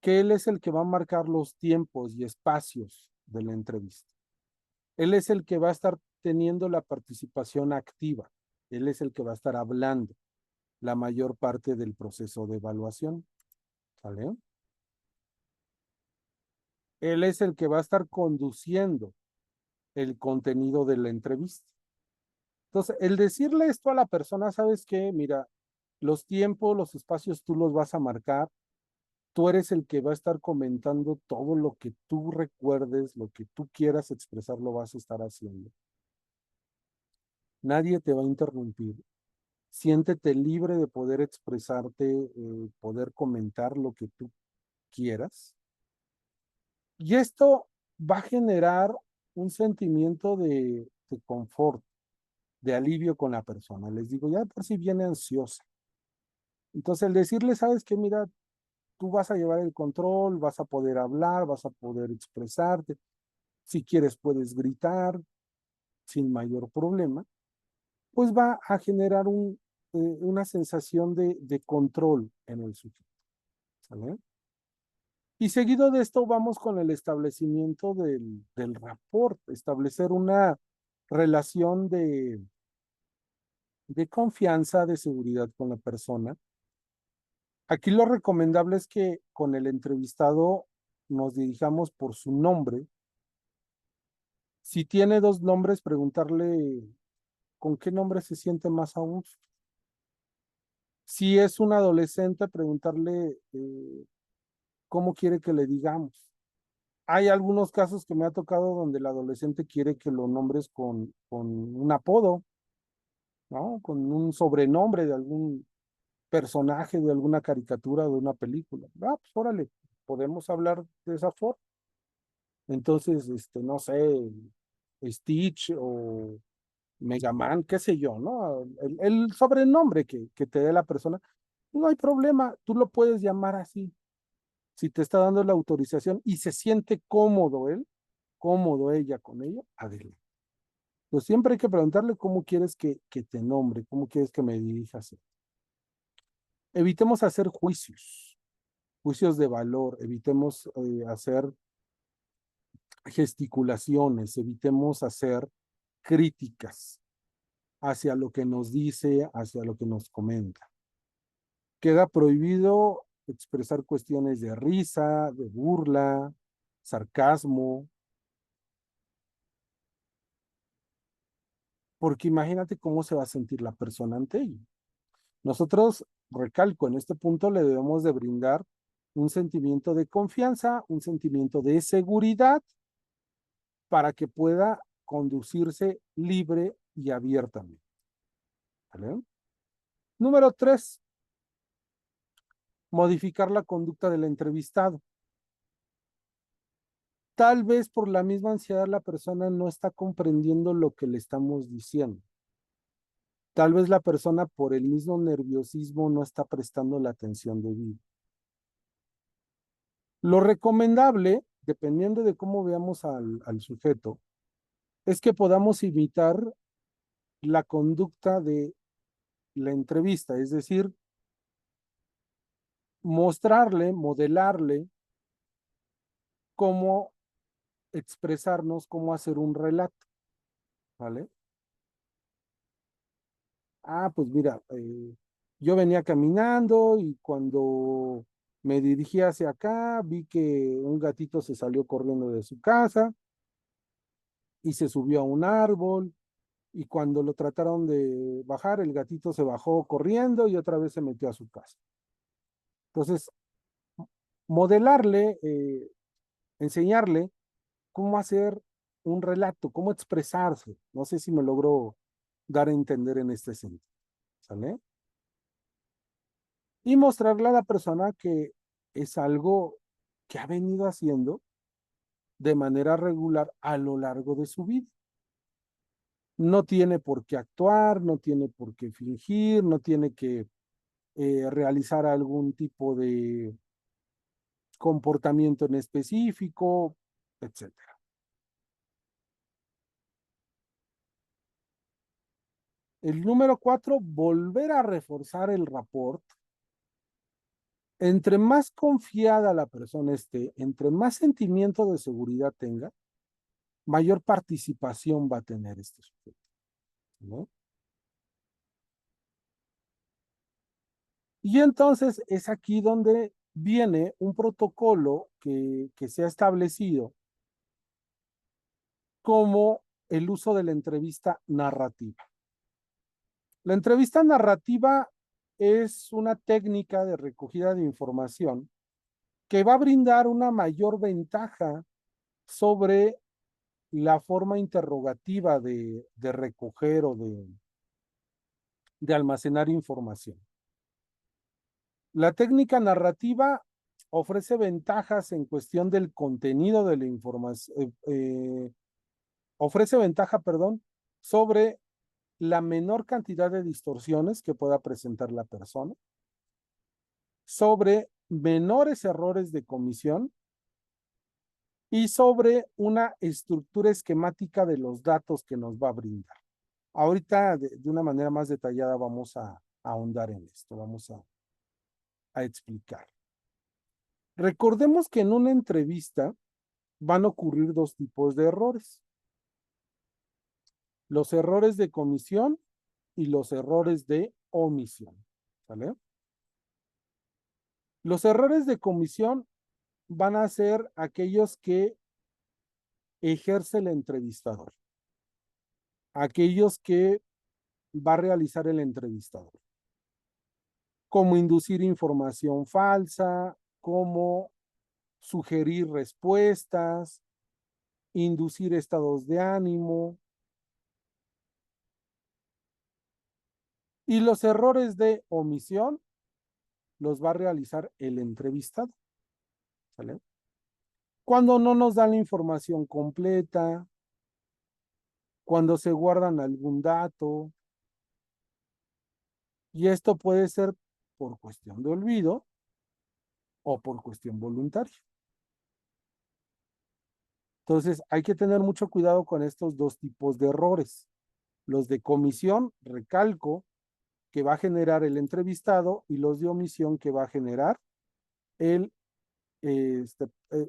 que él es el que va a marcar los tiempos y espacios de la entrevista. Él es el que va a estar teniendo la participación activa. Él es el que va a estar hablando la mayor parte del proceso de evaluación. ¿Sale? Él es el que va a estar conduciendo el contenido de la entrevista. Entonces, el decirle esto a la persona, ¿sabes qué? Mira, los tiempos, los espacios tú los vas a marcar. Tú eres el que va a estar comentando todo lo que tú recuerdes, lo que tú quieras expresar, lo vas a estar haciendo. Nadie te va a interrumpir. Siéntete libre de poder expresarte, poder comentar lo que tú quieras. Y esto va a generar un sentimiento de confort, de alivio con la persona. Les digo, ya de por sí viene ansiosa. Entonces, el decirle, sabes que mira, tú vas a llevar el control, vas a poder hablar, vas a poder expresarte. Si quieres, puedes gritar sin mayor problema, pues va a generar una sensación de control en el sujeto. ¿Sale? Y seguido de esto vamos con el establecimiento del rapport, establecer una relación de confianza, de seguridad con la persona. Aquí lo recomendable es que con el entrevistado nos dirijamos por su nombre. Si tiene dos nombres, preguntarle con qué nombre se siente más a gusto. Si es un adolescente, preguntarle cómo quiere que le digamos. Hay algunos casos que me ha tocado donde el adolescente quiere que lo nombres con un apodo, ¿no? Con un sobrenombre de algún personaje, de alguna caricatura, de una película. Ah, pues órale, podemos hablar de esa forma. Entonces, no sé, Stitch o Megaman, qué sé yo, ¿no? El sobrenombre que te dé la persona, no hay problema, tú lo puedes llamar así. Si te está dando la autorización y se siente cómodo él, cómodo ella con ella, adelante. Pues siempre hay que preguntarle cómo quieres que te nombre, cómo quieres que me dirijas. Evitemos hacer juicios de valor, evitemos hacer gesticulaciones, evitemos hacer críticas hacia lo que nos dice, hacia lo que nos comenta. Queda prohibido expresar cuestiones de risa, de burla, sarcasmo, porque imagínate cómo se va a sentir la persona ante ello. Nosotros, recalco, en este punto le debemos de brindar un sentimiento de confianza, un sentimiento de seguridad para que pueda conducirse libre y abiertamente. ¿Vale? Número 3, modificar la conducta del entrevistado. Tal vez por la misma ansiedad la persona no está comprendiendo lo que le estamos diciendo. Tal vez la persona por el mismo nerviosismo no está prestando la atención debida. Lo recomendable, dependiendo de cómo veamos al sujeto, es que podamos imitar la conducta de la entrevista, es decir, mostrarle, modelarle cómo expresarnos, cómo hacer un relato, ¿vale? Ah, pues mira, yo venía caminando y cuando me dirigí hacia acá, vi que un gatito se salió corriendo de su casa y se subió a un árbol y cuando lo trataron de bajar, el gatito se bajó corriendo y otra vez se metió a su casa. Entonces, modelarle, enseñarle cómo hacer un relato, cómo expresarse. No sé si me logro dar a entender en este sentido. ¿Sale? Y mostrarle a la persona que es algo que ha venido haciendo de manera regular a lo largo de su vida. No tiene por qué actuar, no tiene por qué fingir, no tiene que realizar algún tipo comportamiento en específico, etcétera. El número 4, volver a reforzar el rapport. Entre más confiada la persona esté, entre más sentimiento de seguridad tenga, mayor participación va a tener este sujeto, ¿no? Y entonces es aquí donde viene un protocolo que se ha establecido como el uso de la entrevista narrativa. La entrevista narrativa es una técnica de recogida de información que va a brindar una mayor ventaja sobre la forma interrogativa de recoger o de almacenar información. La técnica narrativa ofrece ventajas en cuestión del contenido de la información, ofrece ventaja, perdón, sobre la menor cantidad de distorsiones que pueda presentar la persona, sobre menores errores de comisión y sobre una estructura esquemática de los datos que nos va a brindar. Ahorita, de una manera más detallada, vamos a ahondar en esto, vamos a explicar. Recordemos que en una entrevista van a ocurrir dos tipos de errores. Los errores de comisión y los errores de omisión. ¿Vale? Los errores de comisión van a ser aquellos que ejerce el entrevistador, aquellos que va a realizar el entrevistador, como inducir información falsa, como sugerir respuestas, inducir estados de ánimo. Y los errores de omisión los va a realizar el entrevistado. ¿Sale? Cuando no nos dan la información completa, cuando se guardan algún dato, y esto puede ser por cuestión de olvido o por cuestión voluntaria. Entonces, hay que tener mucho cuidado con estos dos tipos de errores. Los de comisión, recalco, que va a generar el entrevistado, y los de omisión que va a generar el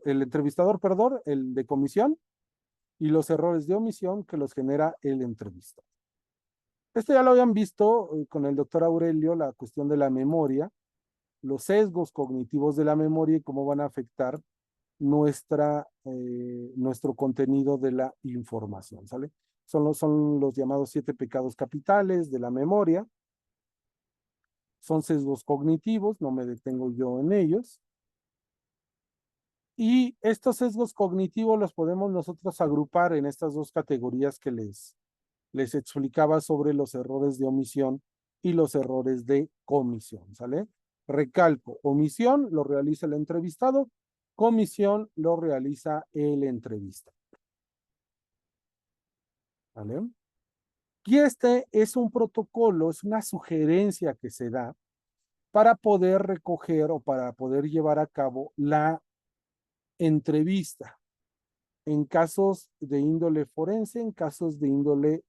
entrevistador, perdón, el de comisión, y los errores de omisión que los genera el entrevistador. Esto ya lo habían visto con el doctor Aurelio, la cuestión de la memoria, los sesgos cognitivos de la memoria y cómo van a afectar nuestro contenido de la información, ¿sale? Son los llamados 7 pecados capitales de la memoria. Son sesgos cognitivos, no me detengo yo en ellos. Y estos sesgos cognitivos los podemos nosotros agrupar en estas dos categorías que les explicaba sobre los errores de omisión y los errores de comisión, ¿sale? Recalco, omisión lo realiza el entrevistado, comisión lo realiza el entrevistado. ¿Vale? Y este es un protocolo, es una sugerencia que se da para poder recoger o para poder llevar a cabo la entrevista en casos de índole forense, en casos de índole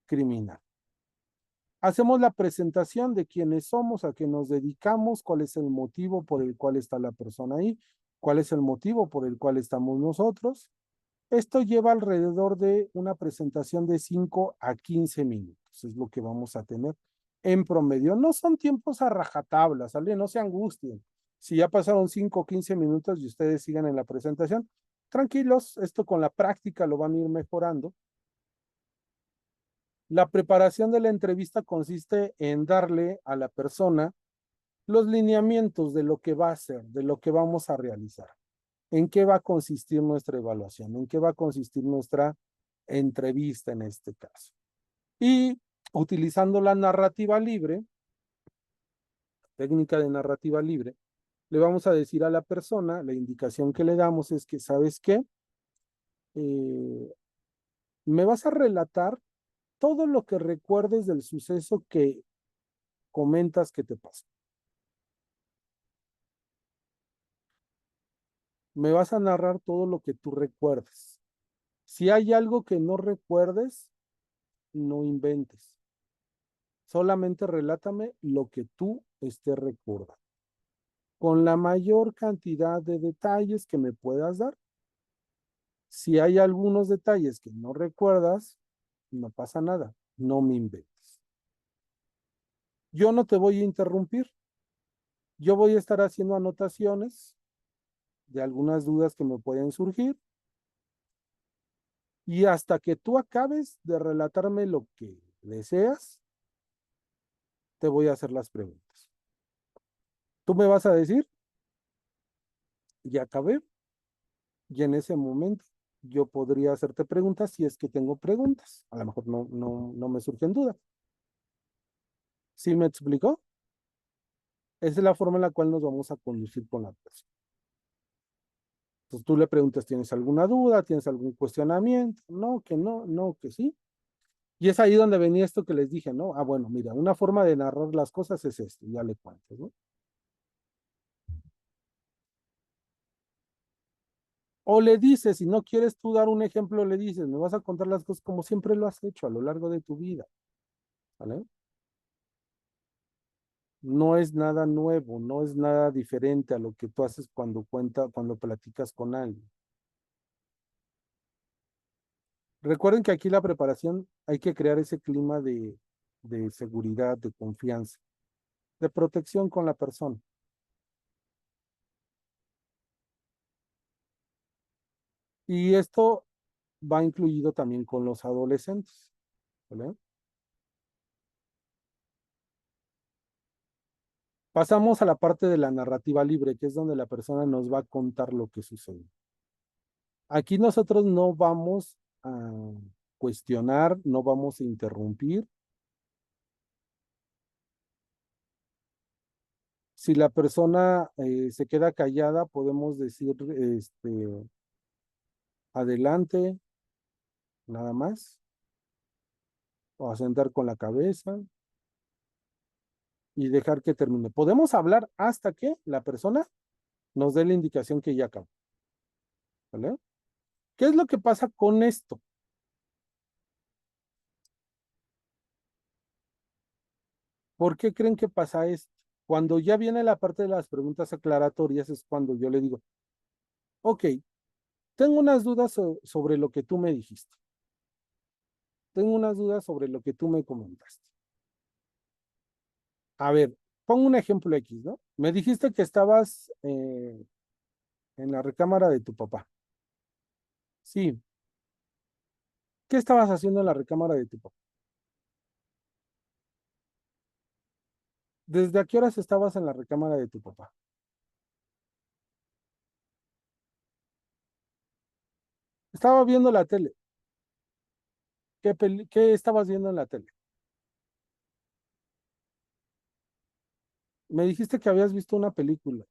criminal. Hacemos la presentación de quiénes somos, a qué nos dedicamos, cuál es el motivo por el cual está la persona ahí, cuál es el motivo por el cual estamos nosotros. Esto lleva alrededor de una presentación de 5 a 15 minutos, es lo que vamos a tener en promedio. No son tiempos a rajatabla, ¿sale? No se angustien. Si ya pasaron 5 o 15 minutos y ustedes sigan en la presentación, tranquilos, esto con la práctica lo van a ir mejorando. La preparación de la entrevista consiste en darle a la persona los lineamientos de lo que va a hacer, de lo que vamos a realizar, en qué va a consistir nuestra evaluación, en qué va a consistir nuestra entrevista en este caso. Y utilizando la narrativa libre, técnica de narrativa libre, le vamos a decir a la persona, la indicación que le damos es que, ¿sabes qué? Me vas a relatar todo lo que recuerdes del suceso que comentas que te pasó. Me vas a narrar todo lo que tú recuerdes. Si hay algo que no recuerdes, no inventes. Solamente relátame lo que tú estés recordando, con la mayor cantidad de detalles que me puedas dar. Si hay algunos detalles que no recuerdas, no pasa nada, no me inventes. Yo no te voy a interrumpir. Yo voy a estar haciendo anotaciones de algunas dudas que me pueden surgir y hasta que tú acabes de relatarme lo que deseas, te voy a hacer las preguntas. Tú me vas a decir, ya acabé, y en ese momento yo podría hacerte preguntas si es que tengo preguntas. A lo mejor no me surgen dudas. ¿Sí me explicó? Esa es la forma en la cual nos vamos a conducir con la persona. Entonces tú le preguntas, ¿tienes alguna duda? ¿Tienes algún cuestionamiento? No, que no, no, que sí. Y es ahí donde venía esto que les dije, ¿no? Ah, bueno, mira, una forma de narrar las cosas es esto, ya le cuento, ¿no? O le dices, si no quieres tú dar un ejemplo, le dices, me vas a contar las cosas como siempre lo has hecho a lo largo de tu vida, ¿vale? No es nada nuevo, no es nada diferente a lo que tú haces cuando platicas con alguien. Recuerden que aquí la preparación hay que crear ese clima de seguridad, de confianza, de protección con la persona. Y esto va incluido también con los adolescentes, ¿vale? Pasamos a la parte de la narrativa libre, que es donde la persona nos va a contar lo que sucede. Aquí nosotros no vamos a cuestionar, no vamos a interrumpir. Si la persona se queda callada, podemos decir, adelante, nada más, o asentar con la cabeza y dejar que termine. Podemos hablar hasta que la persona nos dé la indicación que ya acabó, ¿vale? ¿Qué es lo que pasa con esto? ¿Por qué creen que pasa esto? Cuando ya viene la parte de las preguntas aclaratorias es cuando yo le digo, ok, tengo unas dudas sobre lo que tú me dijiste. Tengo unas dudas sobre lo que tú me comentaste. A ver, pongo un ejemplo X, ¿no? Me dijiste que estabas en la recámara de tu papá. Sí. ¿Qué estabas haciendo en la recámara de tu papá? ¿Desde a qué horas estabas en la recámara de tu papá? Estaba viendo la tele. ¿Qué estabas viendo en la tele? Me dijiste que habías visto una película.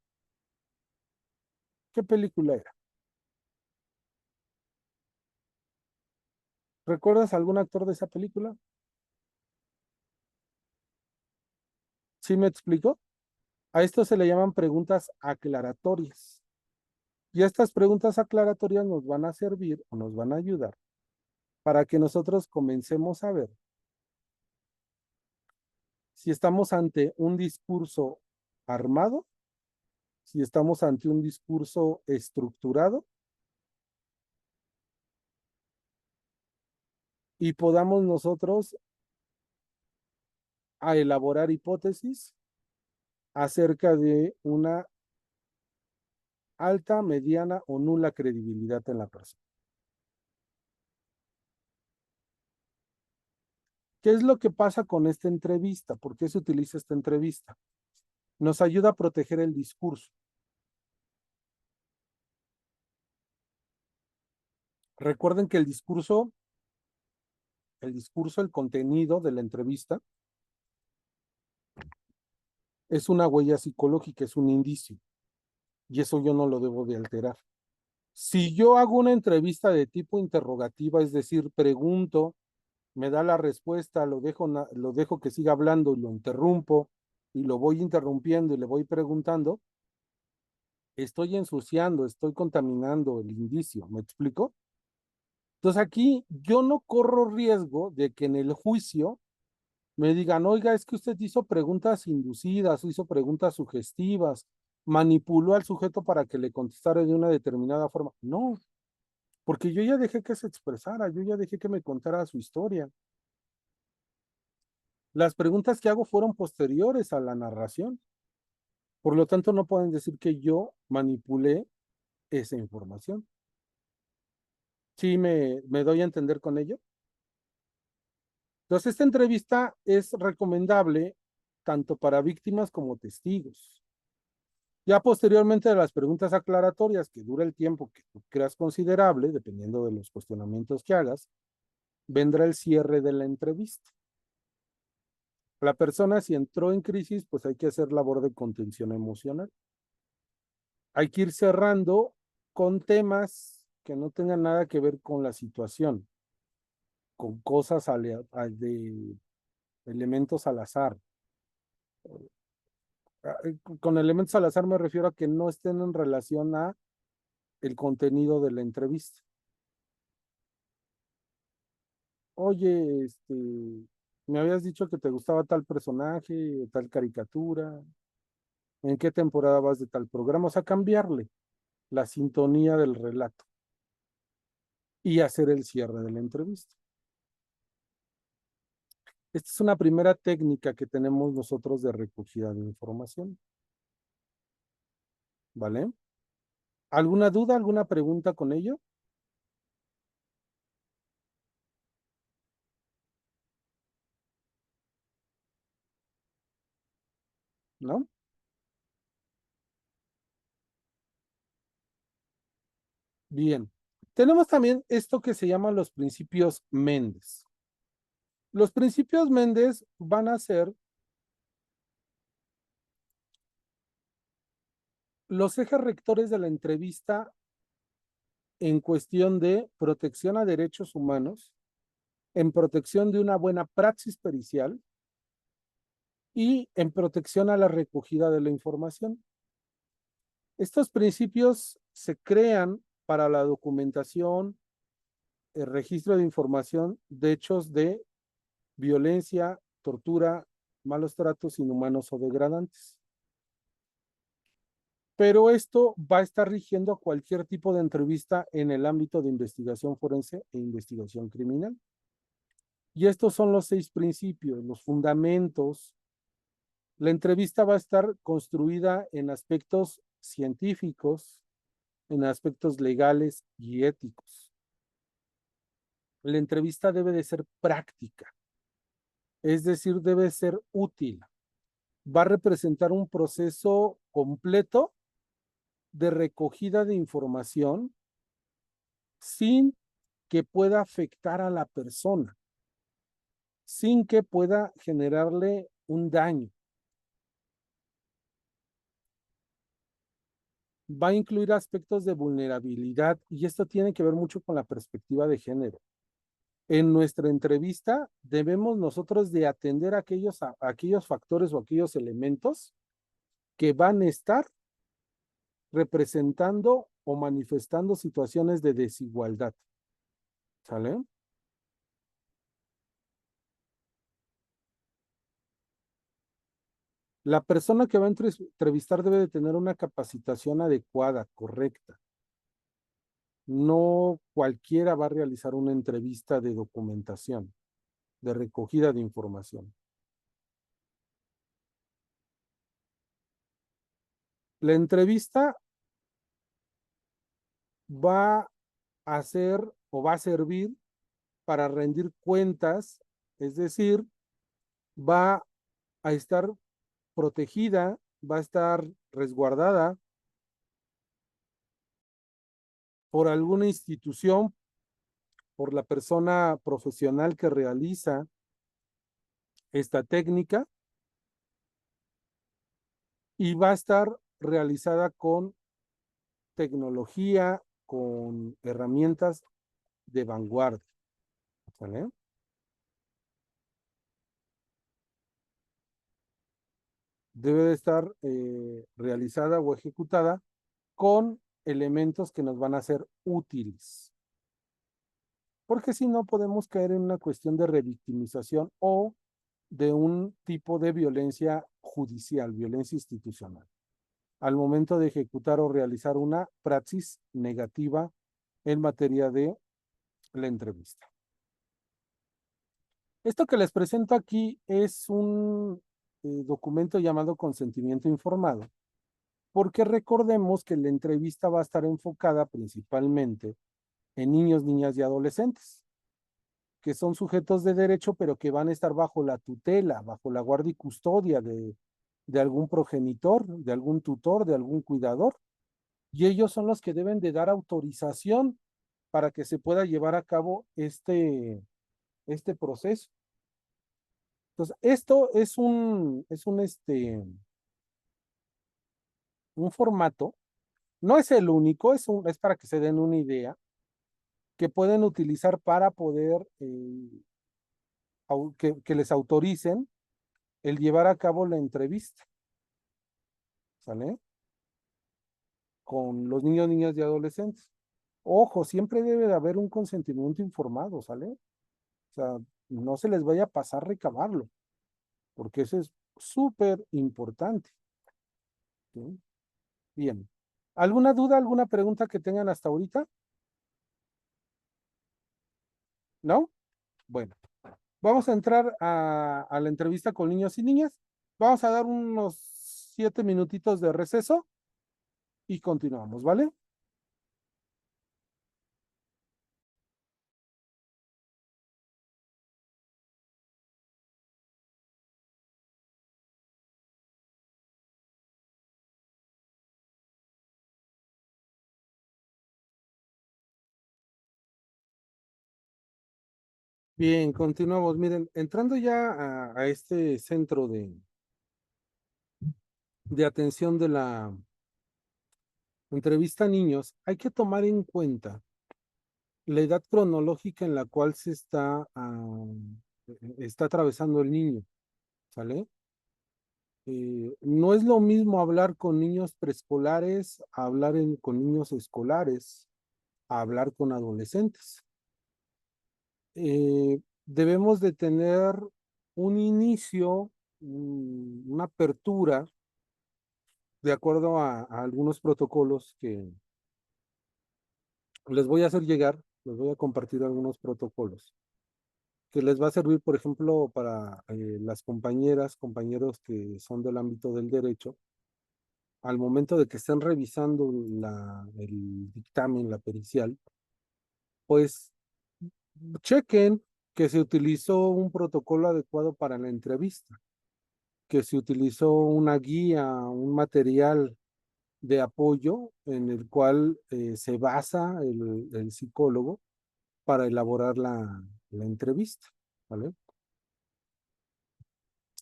¿Qué película era? ¿Recuerdas algún actor de esa película? ¿Sí me explico? A esto se le llaman preguntas aclaratorias. Y estas preguntas aclaratorias nos van a servir o nos van a ayudar para que nosotros comencemos a ver si estamos ante un discurso armado, si estamos ante un discurso estructurado y podamos nosotros a elaborar hipótesis acerca de una alta, mediana o nula credibilidad en la persona. ¿Qué es lo que pasa con esta entrevista? ¿Por qué se utiliza esta entrevista? Nos ayuda a proteger el discurso. Recuerden que el contenido de la entrevista es una huella psicológica, es un indicio. Y eso yo no lo debo de alterar. Si yo hago una entrevista de tipo interrogativa, es decir, pregunto, me da la respuesta, lo dejo que siga hablando y lo interrumpo y lo voy interrumpiendo y le voy preguntando, estoy ensuciando, estoy contaminando el indicio, ¿me explico? Entonces aquí yo no corro riesgo de que en el juicio me digan, oiga, es que usted hizo preguntas inducidas, hizo preguntas sugestivas, manipuló al sujeto para que le contestara de una determinada forma. No, porque yo ya dejé que se expresara, yo ya dejé que me contara su historia. Las preguntas que hago fueron posteriores a la narración. Por lo tanto, no pueden decir que yo manipulé esa información. ¿Sí me doy a entender con ello? Entonces, esta entrevista es recomendable tanto para víctimas como testigos. Ya posteriormente de las preguntas aclaratorias, que dura el tiempo que tú creas considerable, dependiendo de los cuestionamientos que hagas, vendrá el cierre de la entrevista. La persona, si entró en crisis, pues hay que hacer labor de contención emocional. Hay que ir cerrando con temas que no tengan nada que ver con la situación, con cosas de elementos al azar. Con elementos al azar me refiero a que no estén en relación a el contenido de la entrevista. Oye, me habías dicho que te gustaba tal personaje, tal caricatura, ¿en qué temporada vas de tal programa? O sea, cambiarle la sintonía del relato y hacer el cierre de la entrevista. Esta es una primera técnica que tenemos nosotros de recogida de información. ¿Vale? ¿Alguna duda, alguna pregunta con ello? ¿No? Bien. Tenemos también esto que se llaman los principios Méndez. Los principios Méndez van a ser los ejes rectores de la entrevista en cuestión de protección a derechos humanos, en protección de una buena praxis pericial y en protección a la recogida de la información. Estos principios se crean para la documentación, el registro de información de hechos de violencia, tortura, malos tratos inhumanos o degradantes. Pero esto va a estar rigiendo cualquier tipo de entrevista en el ámbito de investigación forense e investigación criminal. Y estos son los 6 principios, los fundamentos. La entrevista va a estar construida en aspectos científicos, en aspectos legales y éticos. La entrevista debe de ser práctica, es decir, debe ser útil. Va a representar un proceso completo de recogida de información sin que pueda afectar a la persona, sin que pueda generarle un daño. Va a incluir aspectos de vulnerabilidad y esto tiene que ver mucho con la perspectiva de género. En nuestra entrevista debemos nosotros de atender aquellos factores o aquellos elementos que van a estar representando o manifestando situaciones de desigualdad. ¿Sale? La persona que va a entrevistar debe de tener una capacitación adecuada, correcta. No cualquiera va a realizar una entrevista de documentación, de recogida de información. La entrevista va a ser o va a servir para rendir cuentas, es decir, va a estar protegida, va a estar resguardada por alguna institución, por la persona profesional que realiza esta técnica y va a estar realizada con tecnología, con herramientas de vanguardia. ¿Vale? Debe de estar realizada o ejecutada con elementos que nos van a ser útiles. Porque si no podemos caer en una cuestión de revictimización o de un tipo de violencia judicial, violencia institucional, al momento de ejecutar o realizar una praxis negativa en materia de la entrevista. Esto que les presento aquí es un documento llamado consentimiento informado, porque recordemos que la entrevista va a estar enfocada principalmente en niños, niñas y adolescentes, que son sujetos de derecho, pero que van a estar bajo la tutela, bajo la guardia y custodia de algún progenitor, de algún tutor, de algún cuidador, y ellos son los que deben de dar autorización para que se pueda llevar a cabo este proceso. Entonces, esto es un formato, no es el único, es para que se den una idea, que pueden utilizar para poder que les autoricen el llevar a cabo la entrevista, ¿sale? Con los niños, niñas y adolescentes. Ojo, siempre debe de haber un consentimiento informado, ¿sale? O sea, no se les vaya a pasar recabarlo, porque eso es súper importante. ¿Sí? Bien. ¿Alguna duda, alguna pregunta que tengan hasta ahorita? ¿No? Bueno, vamos a entrar a la entrevista con niños y niñas. Vamos a dar unos 7 minutitos de receso y continuamos, ¿vale? Bien, continuamos. Miren, entrando ya a este centro de atención de la entrevista a niños, hay que tomar en cuenta la edad cronológica en la cual está atravesando el niño, ¿sale? No es lo mismo hablar con niños preescolares, con niños escolares, a hablar con adolescentes. Debemos de tener un inicio, una apertura, de acuerdo a algunos protocolos que les voy a hacer llegar, les voy a compartir algunos protocolos que les va a servir, por ejemplo, para las compañeras, compañeros que son del ámbito del derecho, al momento de que estén revisando el dictamen, la pericial, pues chequen que se utilizó un protocolo adecuado para la entrevista, que se utilizó una guía, un material de apoyo en el cual se basa el psicólogo para elaborar la entrevista, ¿vale?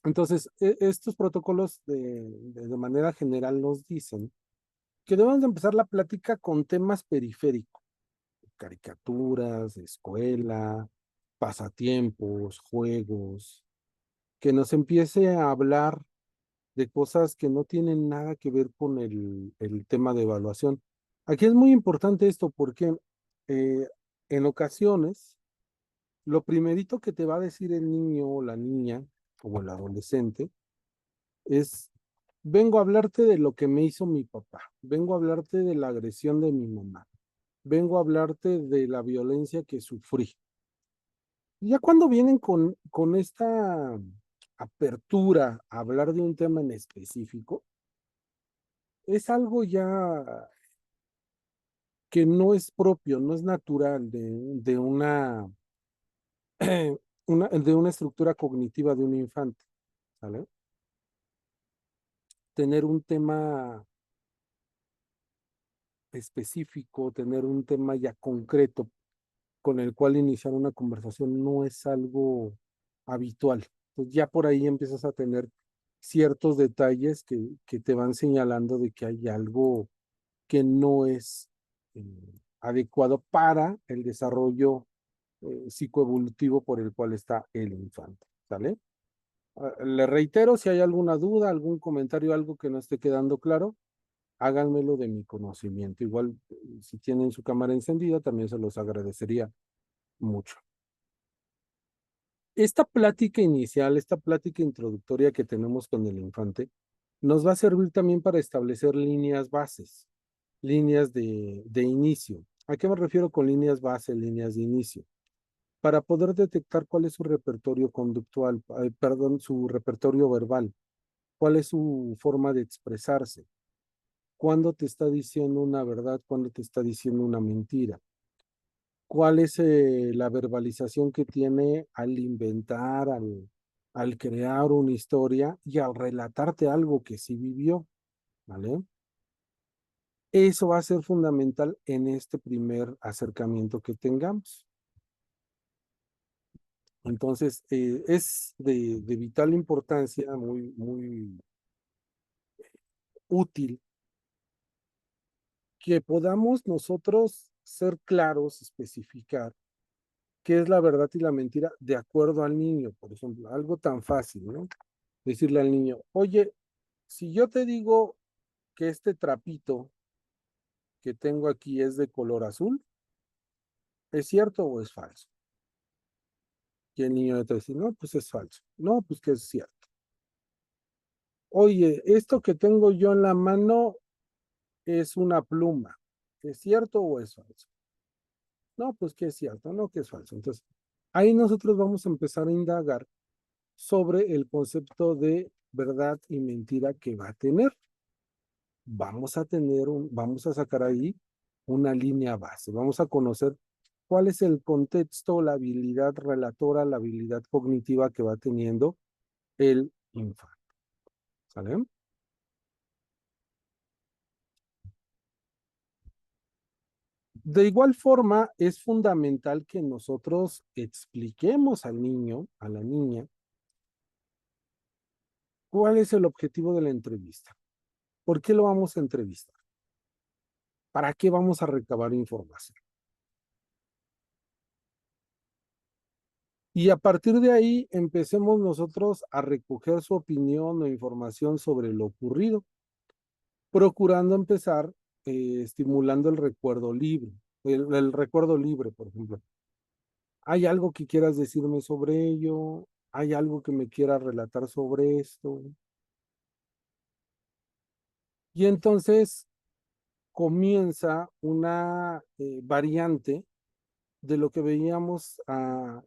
Entonces, estos protocolos de manera general nos dicen que debemos de empezar la plática con temas periféricos, caricaturas, escuela, pasatiempos, juegos, que nos empiece a hablar de cosas que no tienen nada que ver con el tema de evaluación. Aquí es muy importante esto porque eh, en ocasiones lo primerito que te va a decir el niño o la niña o el adolescente es, vengo a hablarte de lo que me hizo mi papá, vengo a hablarte de la agresión de mi mamá, vengo a hablarte de la violencia que sufrí. Ya cuando vienen con esta apertura a hablar de un tema en específico, es algo ya que no es propio, no es natural de de una estructura cognitiva de un infante, ¿sale? Tener un tema específico, tener un tema ya concreto con el cual iniciar una conversación no es algo habitual. Pues ya por ahí empiezas a tener ciertos detalles que te van señalando de que hay algo que no es adecuado para el desarrollo psicoevolutivo por el cual está el infante, ¿sale? Le reitero, si hay alguna duda, algún comentario, algo que no esté quedando claro, háganmelo de mi conocimiento. Igual, si tienen su cámara encendida, también se los agradecería mucho. Esta plática inicial, esta plática introductoria que tenemos con el infante, nos va a servir también para establecer líneas bases, líneas de inicio. ¿A qué me refiero con líneas base, líneas de inicio? Para poder detectar cuál es su repertorio conductual, perdón, su repertorio verbal, cuál es su forma de expresarse, cuándo te está diciendo una verdad, cuándo te está diciendo una mentira, cuál es la verbalización que tiene al inventar, al crear una historia y al relatarte algo que sí vivió, ¿vale? Eso va a ser fundamental en este primer acercamiento que tengamos. Entonces, es de vital importancia, muy útil, que podamos nosotros ser claros, especificar qué es la verdad y la mentira de acuerdo al niño. Por ejemplo, algo tan fácil, ¿no? Decirle al niño, oye, si yo te digo que este trapito que tengo aquí es de color azul, ¿es cierto o es falso? Y el niño te dice, no, pues es falso. No, pues que es cierto. Oye, esto que tengo yo en la mano es una pluma. ¿Es cierto o es falso? No, pues que es cierto, no que es falso. Entonces, ahí nosotros vamos a empezar a indagar sobre el concepto de verdad y mentira que va a tener. Vamos a sacar ahí una línea base. Vamos a conocer cuál es el contexto, la habilidad relatora, la habilidad cognitiva que va teniendo el infante. ¿Sale? De igual forma, es fundamental que nosotros expliquemos al niño, a la niña, cuál es el objetivo de la entrevista. ¿Por qué lo vamos a entrevistar? ¿Para qué vamos a recabar información? Y a partir de ahí empecemos nosotros a recoger su opinión o información sobre lo ocurrido, procurando empezar estimulando el recuerdo libre. El recuerdo libre, por ejemplo. ¿Hay algo que quieras decirme sobre ello? ¿Hay algo que me quieras relatar sobre esto? Y entonces comienza una variante de lo que veíamos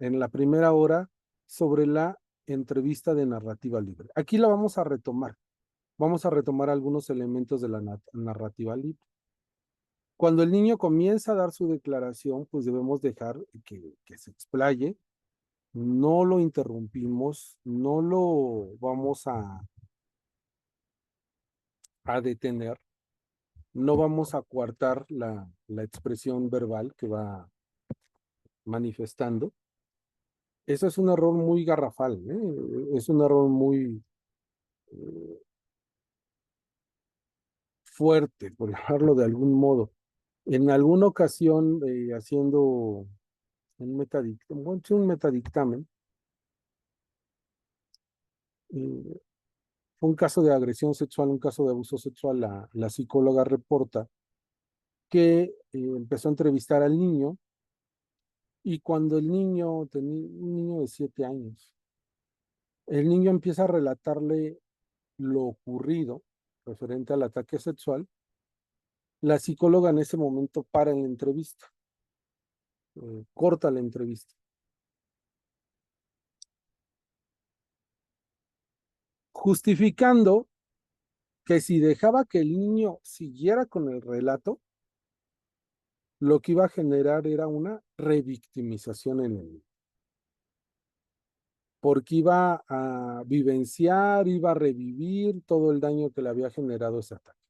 en la primera hora sobre la entrevista de narrativa libre. Aquí la vamos a retomar. Vamos a retomar algunos elementos de la narrativa libre. Cuando el niño comienza a dar su declaración, pues debemos dejar que se explaye. No lo interrumpimos, no lo vamos a detener, no vamos a coartar la expresión verbal que va manifestando. Eso es un error muy garrafal, ¿eh? Es un error muy fuerte, por llamarlo de algún modo. En alguna ocasión, haciendo un metadictamen, eh, fue un caso de agresión sexual, un caso de abuso sexual, la psicóloga reporta que empezó a entrevistar al niño y cuando el niño tenía un niño de 7 años, el niño empieza a relatarle lo ocurrido referente al ataque sexual. La psicóloga en ese momento para en la entrevista, corta la entrevista, justificando que si dejaba que el niño siguiera con el relato, lo que iba a generar era una revictimización en él, porque iba a vivenciar, iba a revivir todo el daño que le había generado ese ataque.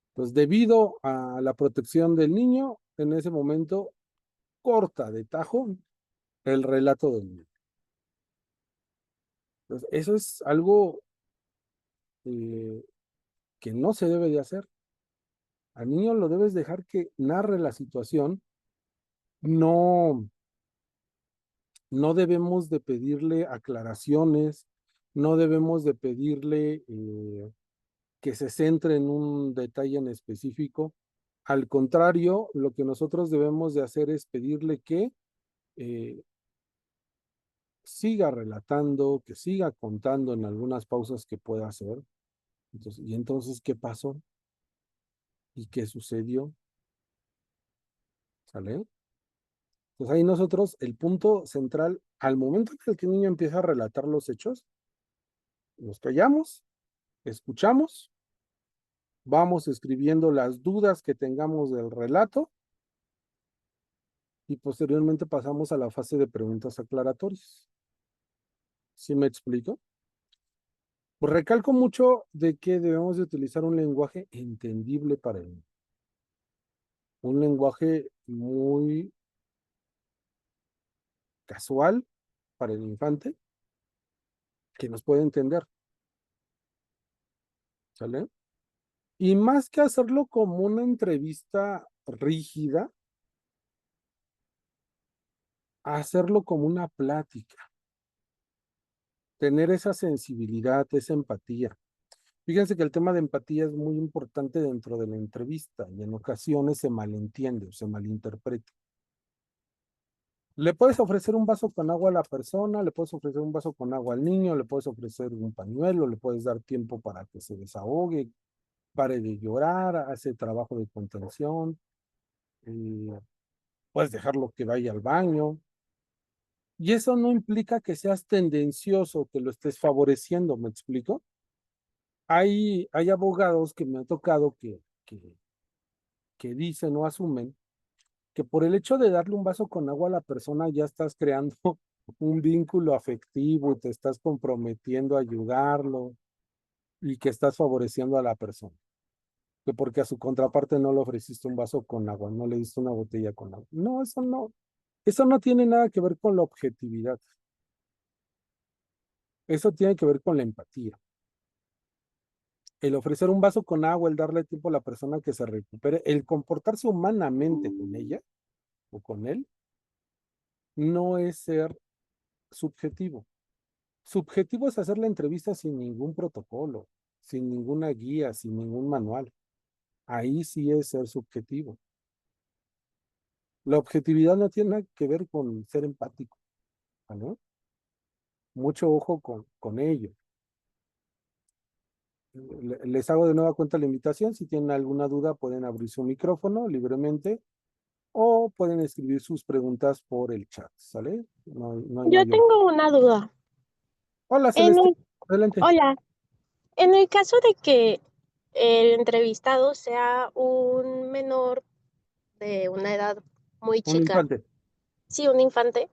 Entonces, debido a la protección del niño, en ese momento corta de tajo el relato del niño. Entonces, eso es algo eh, que no se debe de hacer. Al niño lo debes dejar que narre la situación. No, no debemos de pedirle aclaraciones, no debemos de pedirle que se centre en un detalle en específico. Al contrario, lo que nosotros debemos de hacer es pedirle que siga relatando, que siga contando en algunas pausas que pueda hacer. Entonces, ¿y entonces qué pasó? ¿Y qué sucedió? ¿Sale? Pues ahí nosotros, el punto central, al momento en el que el niño empieza a relatar los hechos, nos callamos, escuchamos, vamos escribiendo las dudas que tengamos del relato y posteriormente pasamos a la fase de preguntas aclaratorias. ¿Sí me explico? Pues recalco mucho de que debemos de utilizar un lenguaje entendible para él. Un lenguaje muy casual para el infante que nos puede entender. ¿Sale? Y más que hacerlo como una entrevista rígida, hacerlo como una plática, tener esa sensibilidad, esa empatía. Fíjense que el tema de empatía es muy importante dentro de la entrevista y en ocasiones se malentiende o se malinterpreta. Le puedes ofrecer un vaso con agua a la persona, le puedes ofrecer un vaso con agua al niño, le puedes ofrecer un pañuelo, le puedes dar tiempo para que se desahogue, pare de llorar, hace trabajo de contención, puedes dejarlo que vaya al baño. Y eso no implica que seas tendencioso, que lo estés favoreciendo, ¿me explico? Hay abogados que me han tocado que dicen o asumen que por el hecho de darle un vaso con agua a la persona ya estás creando un vínculo afectivo y te estás comprometiendo a ayudarlo y que estás favoreciendo a la persona. Que porque a su contraparte no le ofreciste un vaso con agua, no le diste una botella con agua. No, eso no tiene nada que ver con la objetividad. Eso tiene que ver con la empatía. El ofrecer un vaso con agua, el darle tiempo a la persona que se recupere, el comportarse humanamente con ella o con él, no es ser subjetivo. Subjetivo es hacer la entrevista sin ningún protocolo, sin ninguna guía, sin ningún manual. Ahí sí es ser subjetivo. La objetividad no tiene nada que ver con ser empático, ¿no? Mucho ojo con ello. Les hago de nueva cuenta la invitación. Si tienen alguna duda, pueden abrir su micrófono libremente o pueden escribir sus preguntas por el chat, ¿sale? No hay Yo mayor. tengo una duda. Hola, En Celeste. el, Adelante. hola, en el caso de que el entrevistado sea un menor de una edad muy Un chica, infante. sí, un infante,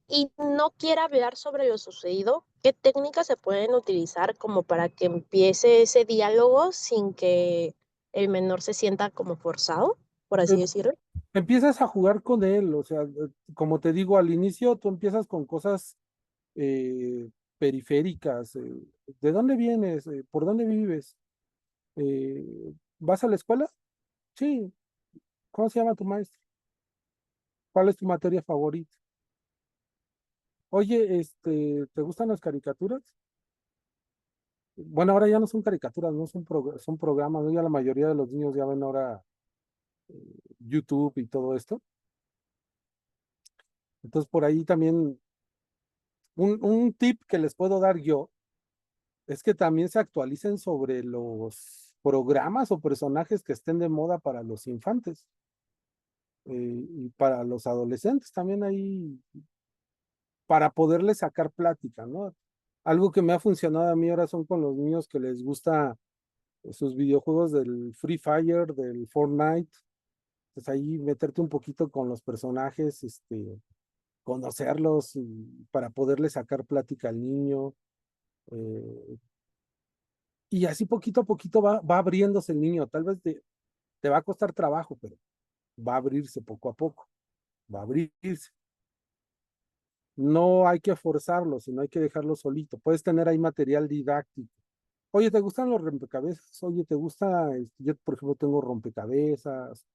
y no quiera hablar sobre lo sucedido, ¿qué técnicas se pueden utilizar como para que empiece ese diálogo sin que el menor se sienta como forzado, por así Eh, decirlo? Empiezas a jugar con él, o sea, como te digo al inicio, tú empiezas con cosas eh, periféricas. ¿De dónde vienes? ¿Por dónde vives? ¿Vas a la escuela? Sí. ¿Cómo se llama tu maestro? ¿Cuál es tu materia favorita? Oye, ¿te gustan las caricaturas? Bueno, ahora ya no son caricaturas, no son, son programas, ¿no? Ya la mayoría de los niños ya ven ahora YouTube y todo esto. Entonces, por ahí también un tip que les puedo dar yo es que también se actualicen sobre los programas o personajes que estén de moda para los infantes y para los adolescentes también ahí, para poderles sacar plática, ¿no? Algo que me ha funcionado a mí ahora son con los niños que les gusta sus videojuegos del Free Fire, del Fortnite, pues ahí meterte un poquito con los personajes, conocerlos para poderle sacar plática al niño. Y así poquito a poquito va abriéndose el niño. Tal vez te va a costar trabajo, pero va a abrirse poco a poco. Va a abrirse. No hay que forzarlo, sino hay que dejarlo solito. Puedes tener ahí material didáctico. Oye, ¿te gustan los rompecabezas? Oye, ¿te gusta? Yo, por ejemplo, tengo rompecabezas,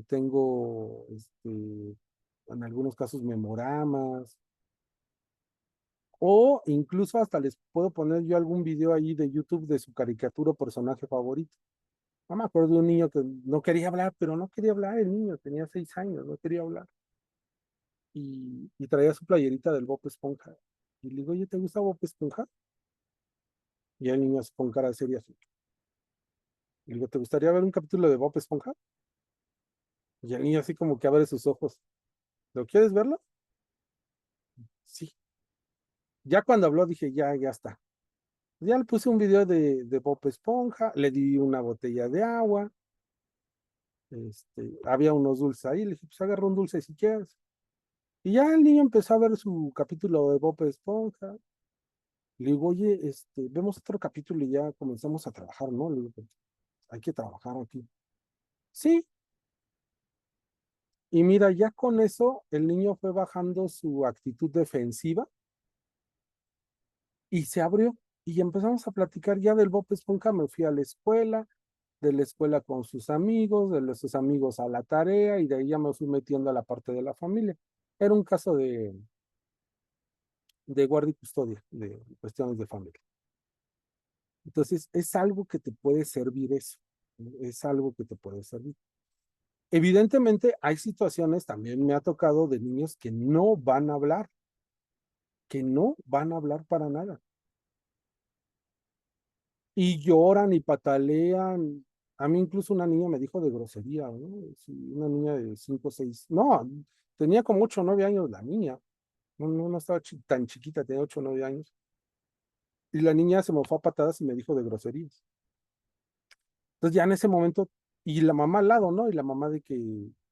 tengo, en algunos casos, memoramas. O incluso hasta les puedo poner yo algún video ahí de YouTube de su caricatura o personaje favorito. No me acuerdo de un niño que no quería hablar, pero no quería hablar el niño, tenía 6 años, no quería hablar. Y traía su playerita del Bob Esponja. Y le digo, oye, ¿te gusta Bob Esponja? Y el niño se pone cara seria así. Y le digo, ¿te gustaría ver un capítulo de Bob Esponja? Y el niño así como que abre sus ojos. ¿Lo quieres verlo? Sí. Ya cuando habló dije, ya está. Ya le puse un video de Bob Esponja, le di una botella de agua, había unos dulces ahí, le dije, pues agarra un dulce si quieres. Y ya el niño empezó a ver su capítulo de Bob Esponja. Le digo, oye, vemos otro capítulo y ya comenzamos a trabajar, ¿no? Le digo, "Pues, hay que trabajar aquí". Sí, y mira, ya con eso el niño fue bajando su actitud defensiva y se abrió. Y empezamos a platicar ya del Bob Esponja. Me fui a la escuela, de la escuela con sus amigos, de sus amigos a la tarea, y de ahí ya me fui metiendo a la parte de la familia. Era un caso de guardia y custodia, de cuestiones de familia. Entonces, es algo que te puede servir eso, ¿no? Es algo que te puede servir. Evidentemente, hay situaciones, también me ha tocado de niños que no van a hablar para nada. Y lloran y patalean. A mí incluso una niña me dijo de grosería, ¿no? Sí, una niña de 5 o 6, no, tenía como 8 o 9 años la niña. No estaba tan chiquita, tenía 8 o 9 años. Y la niña se me fue a patadas y me dijo de groserías. Entonces ya en ese momento, y la mamá al lado, ¿no? Y la mamá de que,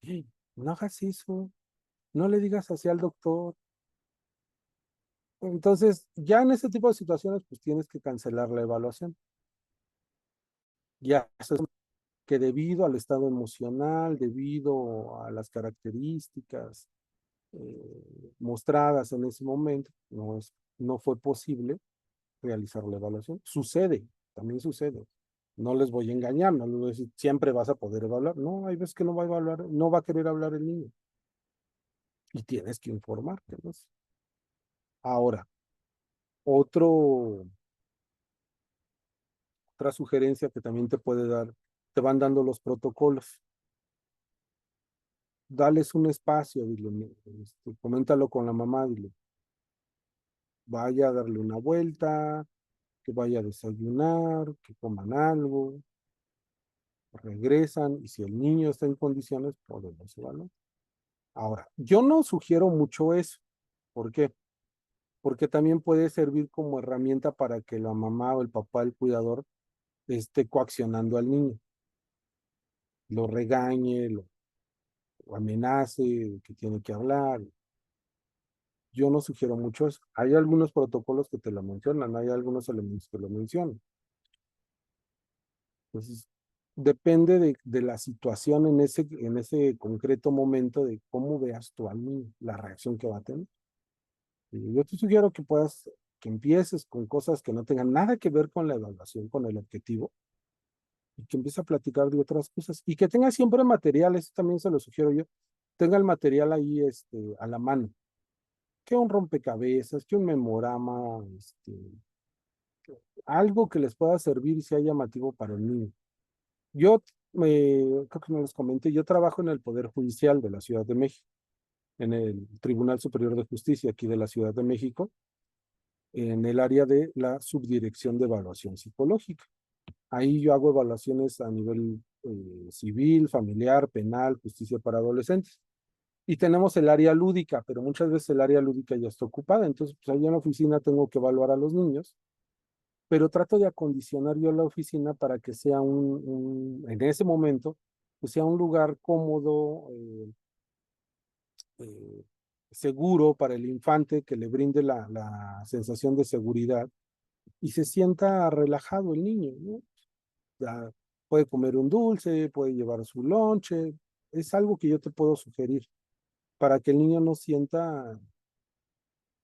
"Ey, no hagas eso, no le digas así al doctor". Entonces, ya en ese tipo de situaciones, pues tienes que cancelar la evaluación. Ya, eso es que debido al estado emocional, debido a las características mostradas en ese momento, no fue posible realizar la evaluación. Sucede, también sucede. No les voy a engañar, no les voy a decir, siempre vas a poder evaluar. No, hay veces que no va a evaluar, no va a querer hablar el niño. Y tienes que informarte, ¿no? Ahora, otro, otra sugerencia que también te puede dar, te van dando los protocolos. Dales un espacio, dile, coméntalo con la mamá, dile, vaya a darle una vuelta, que vaya a desayunar, que coman algo, regresan, y si el niño está en condiciones, podemos evaluar. Ahora, yo no sugiero mucho eso. ¿Por qué? Porque también puede servir como herramienta para que la mamá o el papá, el cuidador, esté coaccionando al niño, lo regañe, lo amenace, que tiene que hablar. Yo no sugiero mucho eso. Hay algunos protocolos que te lo mencionan, hay algunos elementos que lo mencionan. Entonces, depende de la situación en ese concreto momento, de cómo veas tú al niño, la reacción que va a tener. Y yo te sugiero que empieces con cosas que no tengan nada que ver con la evaluación, con el objetivo, y que empieces a platicar de otras cosas. Y que tenga siempre material, eso también se lo sugiero yo, tenga el material ahí a la mano. Que un rompecabezas, que un memorama, algo que les pueda servir y sea llamativo para el niño. Yo creo que no les comenté, yo trabajo en el Poder Judicial de la Ciudad de México, en el Tribunal Superior de Justicia aquí de la Ciudad de México, en el área de la Subdirección de Evaluación Psicológica. Ahí yo hago evaluaciones a nivel civil, familiar, penal, justicia para adolescentes. Y tenemos el área lúdica, pero muchas veces el área lúdica ya está ocupada. Entonces, pues allá en la oficina tengo que evaluar a los niños, pero trato de acondicionar yo la oficina para que sea en ese momento, pues sea un lugar cómodo, eh, seguro para el infante, que le brinde la sensación de seguridad y se sienta relajado el niño, ¿no? Ya puede comer un dulce, puede llevar su lonche, es algo que yo te puedo sugerir para que el niño no sienta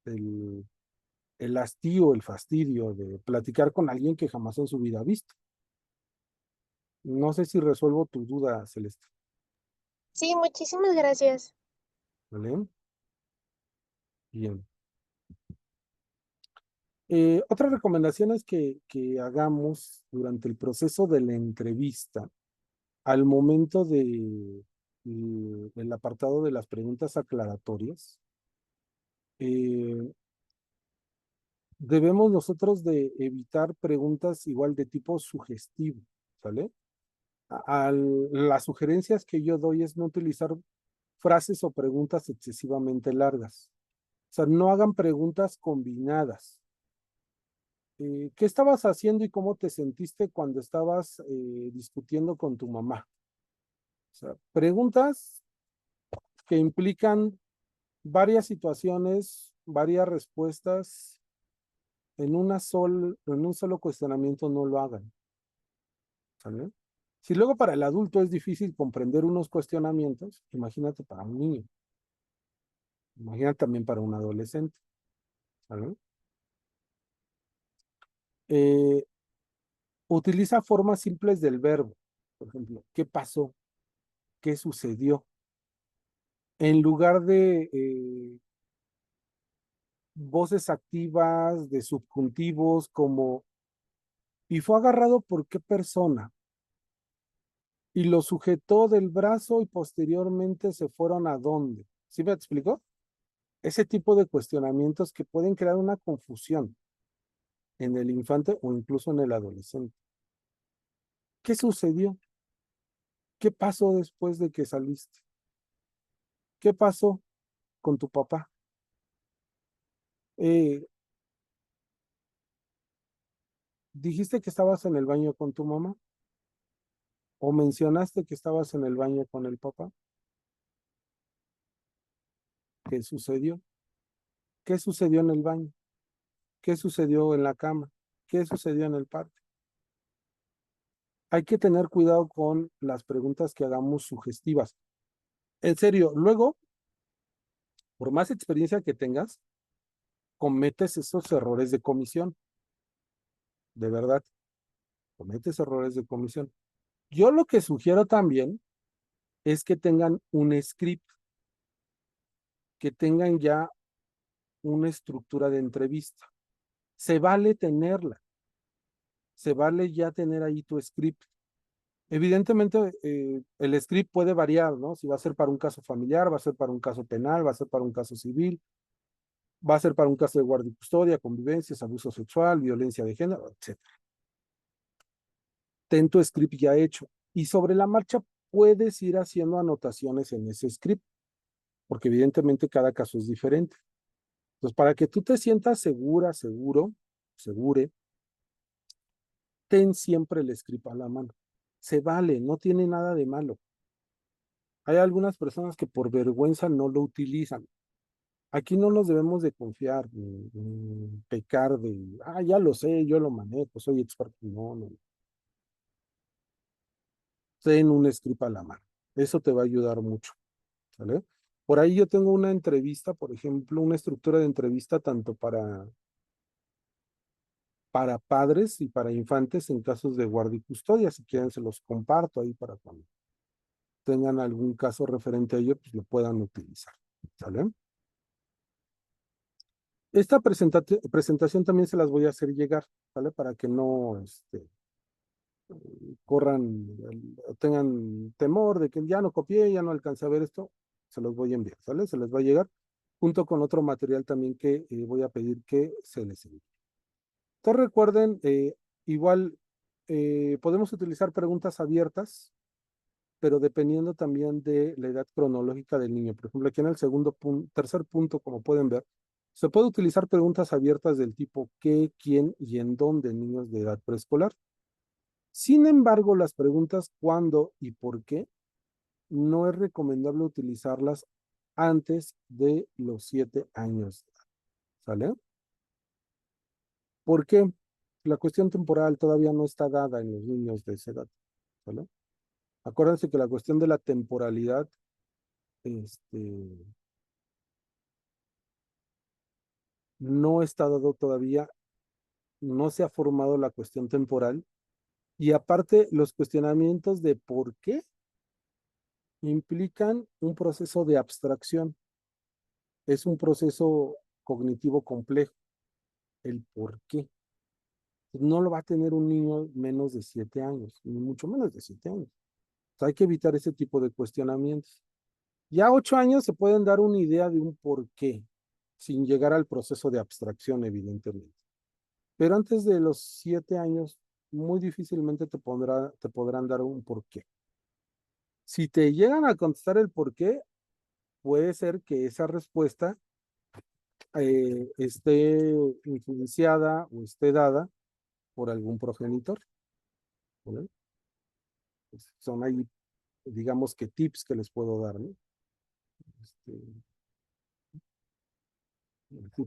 el, el hastío, el fastidio de platicar con alguien que jamás en su vida ha visto. No sé si resuelvo tu duda, Celeste. Sí, muchísimas gracias. ¿Vale? Bien. Otra recomendación es que hagamos durante el proceso de la entrevista, al momento el apartado de las preguntas aclaratorias, debemos nosotros de evitar preguntas igual de tipo sugestivo, ¿sale? Las sugerencias que yo doy es no utilizar frases o preguntas excesivamente largas. O sea, no hagan preguntas combinadas. ¿Qué estabas haciendo y cómo te sentiste cuando estabas discutiendo con tu mamá? O sea, preguntas que implican varias situaciones, varias respuestas en un solo cuestionamiento, no lo hagan. ¿Sale? Si luego para el adulto es difícil comprender unos cuestionamientos, imagínate para un niño. Imagínate también para un adolescente. ¿Sale? Utiliza formas simples del verbo. Por ejemplo, ¿qué pasó? ¿Qué sucedió? En lugar de voces activas, de subjuntivos como, ¿y fue agarrado por qué persona? Y lo sujetó del brazo y posteriormente se fueron a dónde. ¿Sí me explico? Ese tipo de cuestionamientos que pueden crear una confusión en el infante o incluso en el adolescente. ¿Qué sucedió? ¿Qué pasó después de que saliste? ¿Qué pasó con tu papá? ¿Dijiste que estabas en el baño con tu mamá? ¿O mencionaste que estabas en el baño con el papá? ¿Qué sucedió? ¿Qué sucedió en el baño? ¿Qué sucedió en la cama? ¿Qué sucedió en el parque? Hay que tener cuidado con las preguntas que hagamos sugestivas. En serio, luego, por más experiencia que tengas, cometes esos errores de comisión. De verdad, cometes errores de comisión. Yo lo que sugiero también es que tengan un script, que tengan ya una estructura de entrevista. Se vale tenerla, se vale ya tener ahí tu script. Evidentemente, el script puede variar, ¿no? Si va a ser para un caso familiar, va a ser para un caso penal, va a ser para un caso civil, va a ser para un caso de guardia y custodia, convivencias, abuso sexual, violencia de género, etc. Ten tu script ya hecho y sobre la marcha puedes ir haciendo anotaciones en ese script, porque evidentemente cada caso es diferente. Entonces, para que tú te sientas segura, segure, ten siempre el script a la mano. Se vale, no tiene nada de malo. Hay algunas personas que por vergüenza no lo utilizan. Aquí no nos debemos de confiar, ni pecar de, ya lo sé, yo lo manejo, soy experto. No, no. Ten un script a la mano. Eso te va a ayudar mucho. ¿Sale? Por ahí yo tengo una entrevista, por ejemplo, una estructura de entrevista tanto para padres y para infantes en casos de guardia y custodia. Si quieren, se los comparto ahí para cuando tengan algún caso referente a ello, pues lo puedan utilizar. ¿Sale? Esta presentación también se las voy a hacer llegar, ¿sale? Para que no corran, tengan temor de que ya no copié, ya no alcancé a ver esto, se los voy a enviar, ¿sale? Se les va a llegar junto con otro material también que voy a pedir que se les envíe. Entonces recuerden, igual podemos utilizar preguntas abiertas, pero dependiendo también de la edad cronológica del niño. Por ejemplo, aquí en el tercer punto, como pueden ver, se puede utilizar preguntas abiertas del tipo qué, quién y en dónde en niños de edad preescolar. Sin embargo, las preguntas cuándo y por qué no es recomendable utilizarlas antes de los 7 años. ¿Sale? ¿Por qué? La cuestión temporal todavía no está dada en los niños de esa edad. ¿Sale? Acuérdense que la cuestión de la temporalidad no está dado todavía, no se ha formado la cuestión temporal y aparte los cuestionamientos de por qué implican un proceso de abstracción. Es un proceso cognitivo complejo. el por qué. No lo va a tener un niño menos de 7 años, ni mucho menos de 7 años. Entonces, hay que evitar ese tipo de cuestionamientos. Ya a 8 años se pueden dar una idea de un por qué, sin llegar al proceso de abstracción, evidentemente. Pero antes de los 7 años, muy difícilmente te podrán dar un por qué. Si te llegan a contestar el por qué, puede ser que esa respuesta esté influenciada o esté dada por algún progenitor. ¿Vale? Pues son ahí, digamos que tips que les puedo dar, ¿no?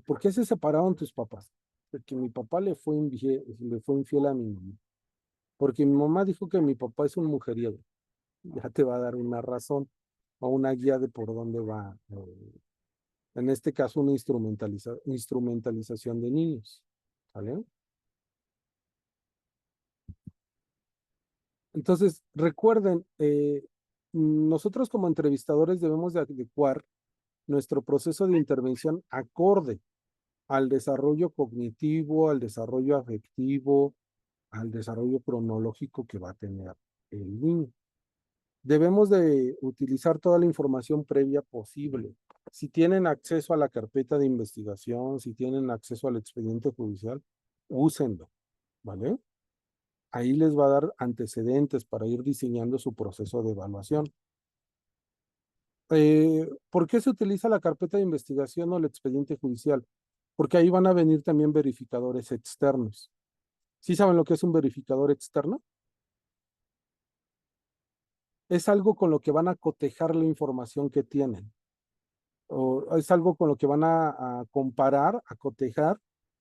¿Por qué se separaron tus papás? Porque mi papá le fue infiel a mi mamá. Porque mi mamá dijo que mi papá es un mujeriego. Ya te va a dar una razón o una guía de por dónde va. En este caso, una instrumentalización de niños. ¿Vale? Entonces, recuerden, nosotros como entrevistadores debemos de adecuar nuestro proceso de intervención acorde al desarrollo cognitivo, al desarrollo afectivo, al desarrollo cronológico que va a tener el niño. Debemos de utilizar toda la información previa posible. Si tienen acceso a la carpeta de investigación, si tienen acceso al expediente judicial, úsenlo, ¿vale? Ahí les va a dar antecedentes para ir diseñando su proceso de evaluación. ¿Por qué se utiliza la carpeta de investigación o el expediente judicial? Porque ahí van a venir también verificadores externos. ¿Sí saben lo que es un verificador externo? Es algo con lo que van a cotejar la información que tienen. O es algo con lo que van a comparar, a cotejar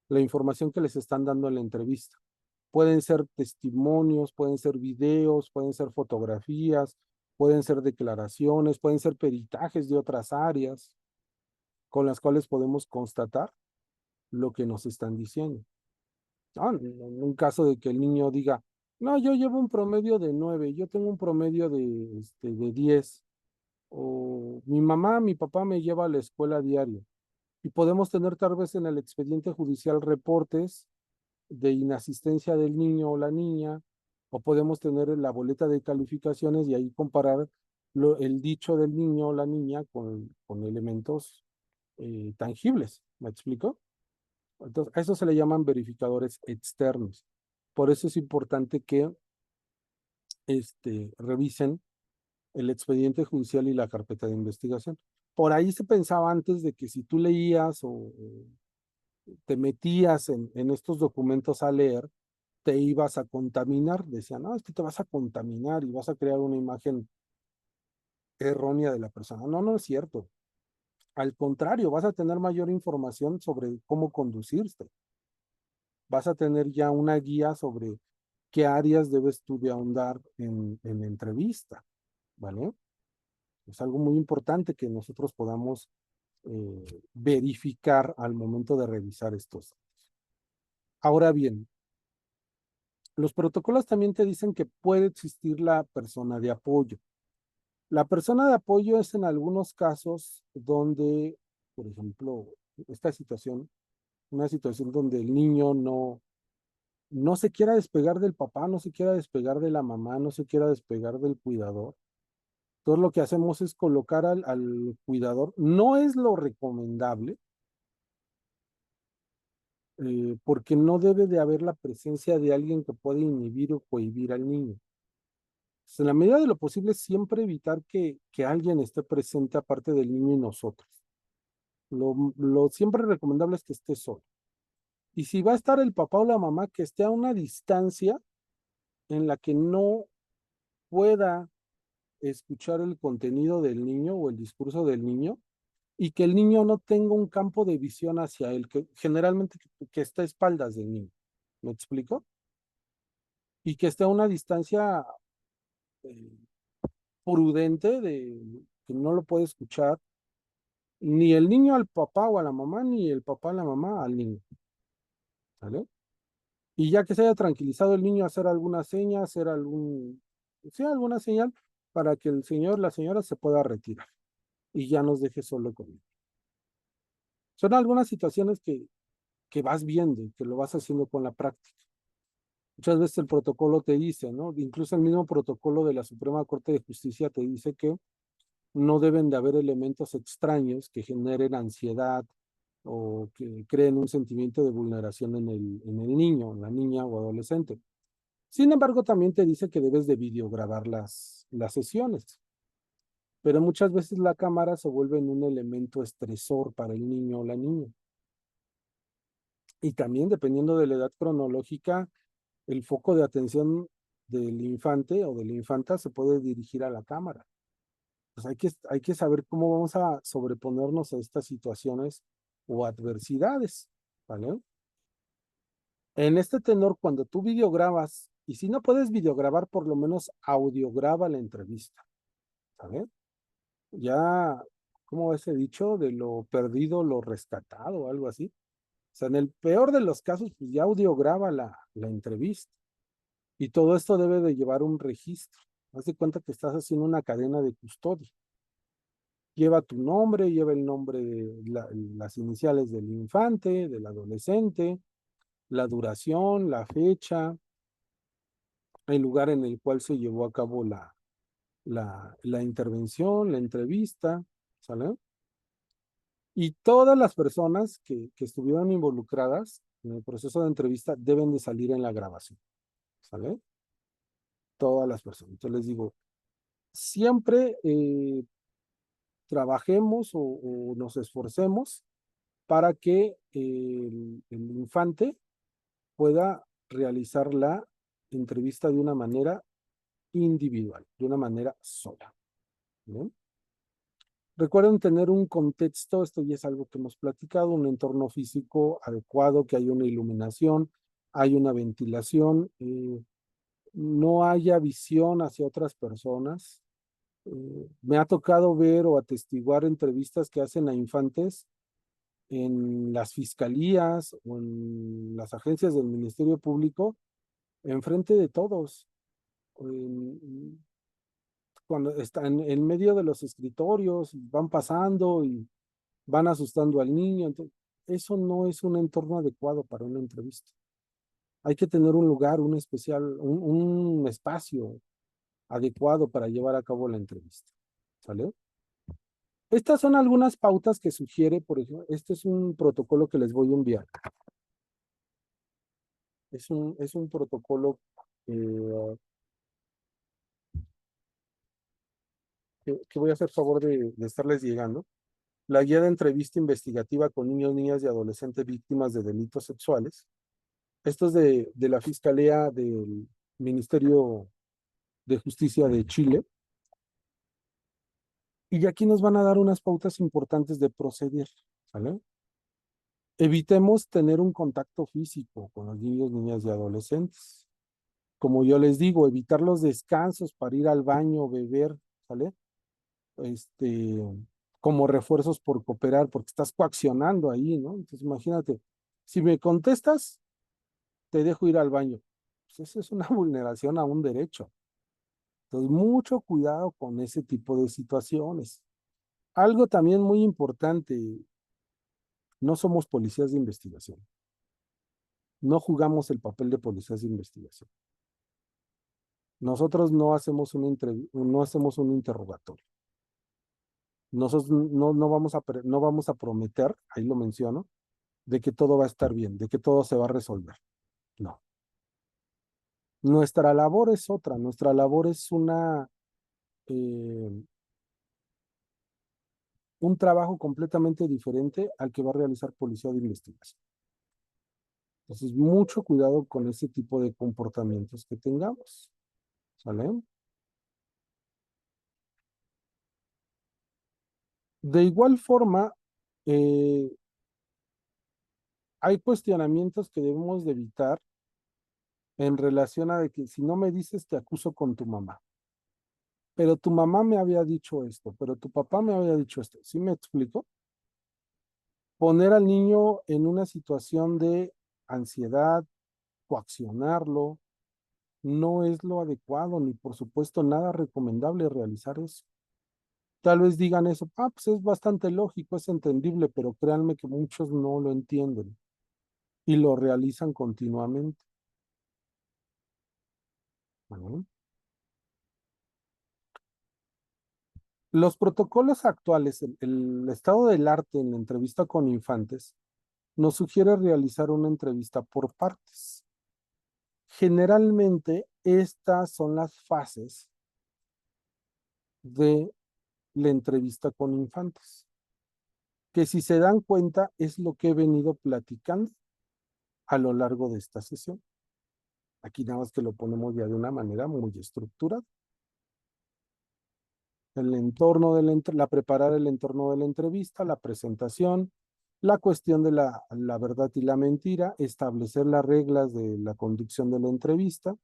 la información que les están dando en la entrevista. Pueden ser testimonios, pueden ser videos, pueden ser fotografías, pueden ser declaraciones, pueden ser peritajes de otras áreas con las cuales podemos constatar lo que nos están diciendo. En un caso de que el niño diga, no, yo llevo un promedio de 9, yo tengo un promedio de 10, o mi mamá, mi papá me lleva a la escuela diario. Y podemos tener tal vez en el expediente judicial reportes de inasistencia del niño o la niña, o podemos tener la boleta de calificaciones y ahí comparar el dicho del niño o la niña con elementos tangibles. ¿Me explico? Entonces, a eso se le llaman verificadores externos. Por eso es importante que revisen el expediente judicial y la carpeta de investigación. Por ahí se pensaba antes de que si tú leías o te metías en estos documentos a leer, te ibas a contaminar. Decían, no, es que te vas a contaminar y vas a crear una imagen errónea de la persona. No, no es cierto. Al contrario, vas a tener mayor información sobre cómo conducirte. Vas a tener ya una guía sobre qué áreas debes tú de ahondar en la entrevista, ¿vale? Es algo muy importante que nosotros podamos verificar al momento de revisar estos datos. Ahora bien, los protocolos también te dicen que puede existir la persona de apoyo. La persona de apoyo es en algunos casos donde, por ejemplo, esta situación, una situación donde el niño no se quiera despegar del papá, no se quiera despegar de la mamá, no se quiera despegar del cuidador. Entonces lo que hacemos es colocar al cuidador. No es lo recomendable, porque no debe de haber la presencia de alguien que pueda inhibir o cohibir al niño. Pues, en la medida de lo posible, siempre evitar que alguien esté presente aparte del niño y nosotros. Lo siempre recomendable es que esté solo. Y si va a estar el papá o la mamá, que esté a una distancia en la que no pueda escuchar el contenido del niño o el discurso del niño, y que el niño no tenga un campo de visión hacia él, que generalmente que esté a espaldas del niño. ¿Me explico? Y que esté a una distancia eh, prudente de que no lo puede escuchar ni el niño al papá o a la mamá, ni el papá a la mamá al niño. ¿Vale? Y ya que se haya tranquilizado el niño, hacer alguna seña, sí, alguna señal para que el señor, la señora se pueda retirar y ya nos deje solo con él. Son algunas situaciones que que vas viendo, que lo vas haciendo con la práctica. Muchas veces el protocolo te dice, ¿no? Incluso el mismo protocolo de la Suprema Corte de Justicia te dice que no deben de haber elementos extraños que generen ansiedad o que creen un sentimiento de vulneración en el niño, en la niña o adolescente. Sin embargo, también te dice que debes de videograbar las sesiones. Pero muchas veces la cámara se vuelve en un elemento estresor para el niño o la niña. Y también, dependiendo de la edad cronológica, el foco de atención del infante o de la infanta se puede dirigir a la cámara. Pues hay que saber cómo vamos a sobreponernos a estas situaciones o adversidades, ¿vale? En este tenor, cuando tú videograbas, y si no puedes videograbar, por lo menos audiograba la entrevista, ¿vale? Ya, ¿cómo es ese dicho? De lo perdido, lo rescatado, o algo así. O sea, en el peor de los casos, pues ya audiograba la entrevista. Y todo esto debe de llevar un registro. Haz de cuenta que estás haciendo una cadena de custodia. Lleva tu nombre, lleva el nombre de las iniciales del infante, del adolescente, la duración, la fecha, el lugar en el cual se llevó a cabo la intervención, la entrevista, ¿sale? Y todas las personas que estuvieron involucradas en el proceso de entrevista deben de salir en la grabación, ¿sale? Todas las personas. Entonces les digo, siempre trabajemos o nos esforcemos para que el infante pueda realizar la entrevista de una manera individual, de una manera sola. ¿Bien? Recuerden tener un contexto, esto ya es algo que hemos platicado, un entorno físico adecuado, que haya una iluminación, hay una ventilación, no haya visión hacia otras personas. Me ha tocado ver o atestiguar entrevistas que hacen a infantes en las fiscalías o en las agencias del Ministerio Público, enfrente de todos, cuando están en medio de los escritorios, van pasando y van asustando al niño. Entonces, eso no es un entorno adecuado para una entrevista. Hay que tener un lugar, un especial, un espacio adecuado para llevar a cabo la entrevista. ¿Sale? Estas son algunas pautas que sugiere, por ejemplo, este es un protocolo que les voy a enviar. Es un protocolo que voy a hacer favor de estarles llegando. La guía de entrevista investigativa con niños, niñas y adolescentes víctimas de delitos sexuales. Esto es de la Fiscalía del Ministerio de Justicia de Chile. Y aquí nos van a dar unas pautas importantes de proceder, ¿vale? Evitemos tener un contacto físico con los niños, niñas y adolescentes. Como yo les digo, evitar los descansos para ir al baño, beber, ¿vale? Como refuerzos por cooperar, porque estás coaccionando ahí, ¿no? Entonces imagínate, si me contestas, te dejo ir al baño. Pues eso es una vulneración a un derecho. Entonces, mucho cuidado con ese tipo de situaciones. Algo también muy importante, no somos policías de investigación. No jugamos el papel de policías de investigación. Nosotros no hacemos no hacemos un interrogatorio. Nosotros no vamos a prometer, ahí lo menciono, de que todo va a estar bien, de que todo se va a resolver. No. Nuestra labor es otra, nuestra labor es un trabajo completamente diferente al que va a realizar policía de investigación. Entonces, mucho cuidado con ese tipo de comportamientos que tengamos. ¿Sale? De igual forma, hay cuestionamientos que debemos de evitar en relación a de que si no me dices, te acuso con tu mamá. Pero tu mamá me había dicho esto, pero tu papá me había dicho esto. ¿Sí me explico? Poner al niño en una situación de ansiedad, coaccionarlo, no es lo adecuado, ni por supuesto nada recomendable realizar eso. Tal vez digan eso, pues es bastante lógico, es entendible, pero créanme que muchos no lo entienden. y lo realizan continuamente. Bueno. Los protocolos actuales, el estado del arte en la entrevista con infantes, nos sugiere realizar una entrevista por partes. Generalmente, estas son las fases de la entrevista con infantes, que si se dan cuenta es lo que he venido platicando a lo largo de esta sesión. Aquí nada más que lo ponemos ya de una manera muy estructurada. El entorno de la preparar el entorno de la entrevista, la presentación, la cuestión de la verdad y la mentira, establecer las reglas de la conducción de la entrevista,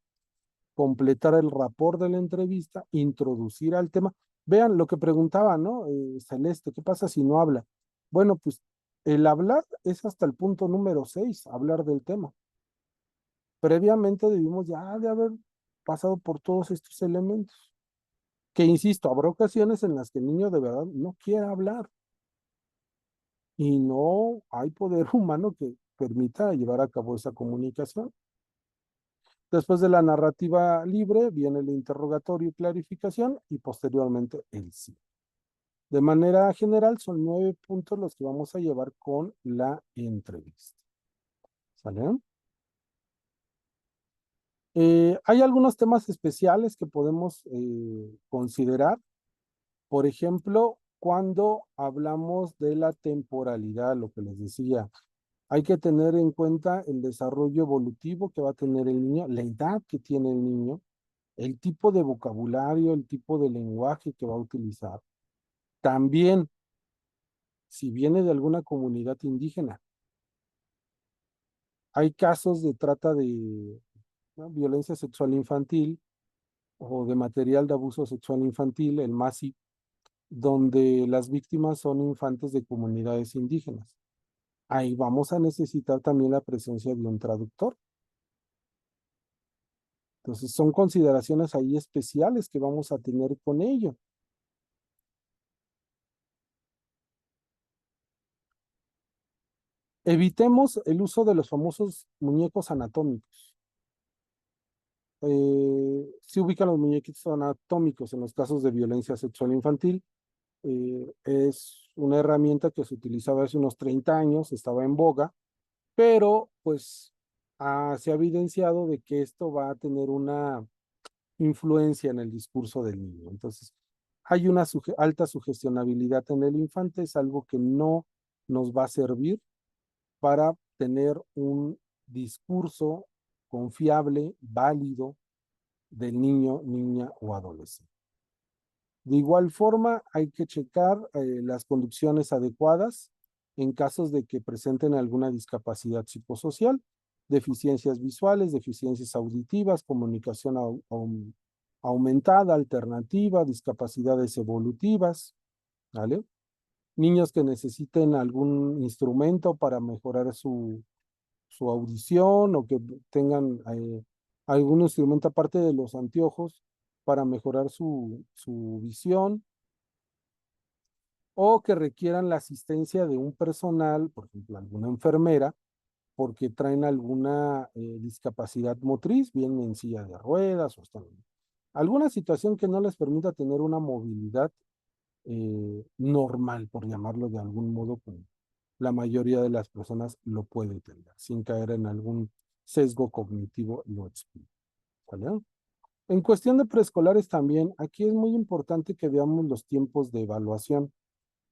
completar el rapport de la entrevista, introducir al tema. Vean lo que preguntaba, ¿no? Celeste, ¿qué pasa si no habla? Bueno, pues el hablar es hasta el punto número 6, hablar del tema. Previamente debimos ya de haber pasado por todos estos elementos. Que insisto, habrá ocasiones en las que el niño de verdad no quiera hablar y no hay poder humano que permita llevar a cabo esa comunicación. Después de la narrativa libre viene el interrogatorio y clarificación y posteriormente el sí. De manera general son 9 puntos los que vamos a llevar con la entrevista. ¿Sale? Hay algunos temas especiales que podemos considerar. Por ejemplo, cuando hablamos de la temporalidad, lo que les decía, hay que tener en cuenta el desarrollo evolutivo que va a tener el niño, la edad que tiene el niño, el tipo de vocabulario, el tipo de lenguaje que va a utilizar. También, si viene de alguna comunidad indígena, hay casos de trata de, ¿no?, violencia sexual infantil o de material de abuso sexual infantil, el MASI, donde las víctimas son infantes de comunidades indígenas. Ahí vamos a necesitar también la presencia de un traductor. Entonces, son consideraciones ahí especiales que vamos a tener con ello. Evitemos el uso de los famosos muñecos anatómicos. Se ubican los muñequitos anatómicos en los casos de violencia sexual infantil. Es una herramienta que se utilizaba hace unos 30 años, estaba en boga, pero pues se ha evidenciado de que esto va a tener una influencia en el discurso del niño. Entonces, hay una alta sugestionabilidad en el infante, es algo que no nos va a servir para tener un discurso confiable, válido del niño, niña o adolescente. De igual forma, hay que checar las conducciones adecuadas en casos de que presenten alguna discapacidad psicosocial, deficiencias visuales, deficiencias auditivas, comunicación aumentada, alternativa, discapacidades evolutivas, ¿vale? Niños que necesiten algún instrumento para mejorar su audición o que tengan algún instrumento aparte de los anteojos para mejorar su visión, o que requieran la asistencia de un personal, por ejemplo, alguna enfermera, porque traen alguna discapacidad motriz, bien en silla de ruedas o están alguna situación que no les permita tener una movilidad normal, por llamarlo de algún modo, como la mayoría de las personas lo puede tener, sin caer en algún sesgo cognitivo, lo explico. ¿Vale? En cuestión de preescolares también, aquí es muy importante que veamos los tiempos de evaluación.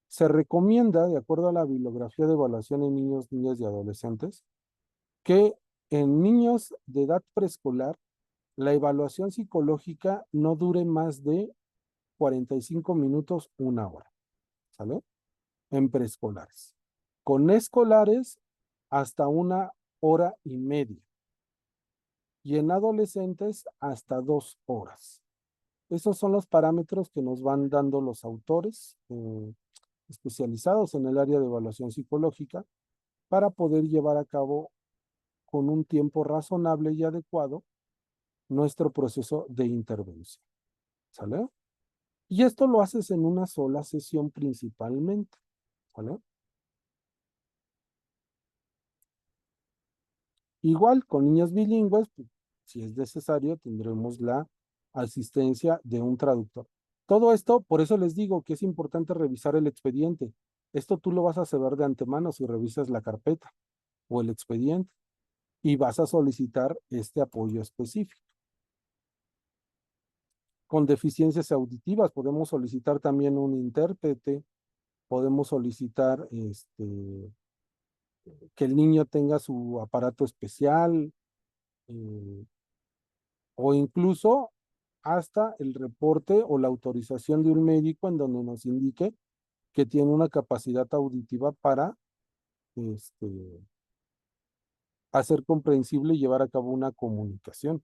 Se recomienda, de acuerdo a la bibliografía de evaluación en niños, niñas y adolescentes, que en niños de edad preescolar, la evaluación psicológica no dure más de 45 minutos, una hora, ¿sale? En preescolares. Con escolares, hasta 1 hora y media. Y en adolescentes, hasta 2 horas. Esos son los parámetros que nos van dando los autores especializados en el área de evaluación psicológica para poder llevar a cabo con un tiempo razonable y adecuado nuestro proceso de intervención. ¿Sale? Y esto lo haces en una sola sesión principalmente. ¿Sale? Igual con niños bilingües, pues, si es necesario, tendremos la asistencia de un traductor. Todo esto, por eso les digo que es importante revisar el expediente. Esto tú lo vas a saber de antemano si revisas la carpeta o el expediente y vas a solicitar este apoyo específico. Con deficiencias auditivas podemos solicitar también un intérprete, podemos solicitar que el niño tenga su aparato especial, eh, o incluso hasta el reporte o la autorización de un médico en donde nos indique que tiene una capacidad auditiva para hacer comprensible y llevar a cabo una comunicación.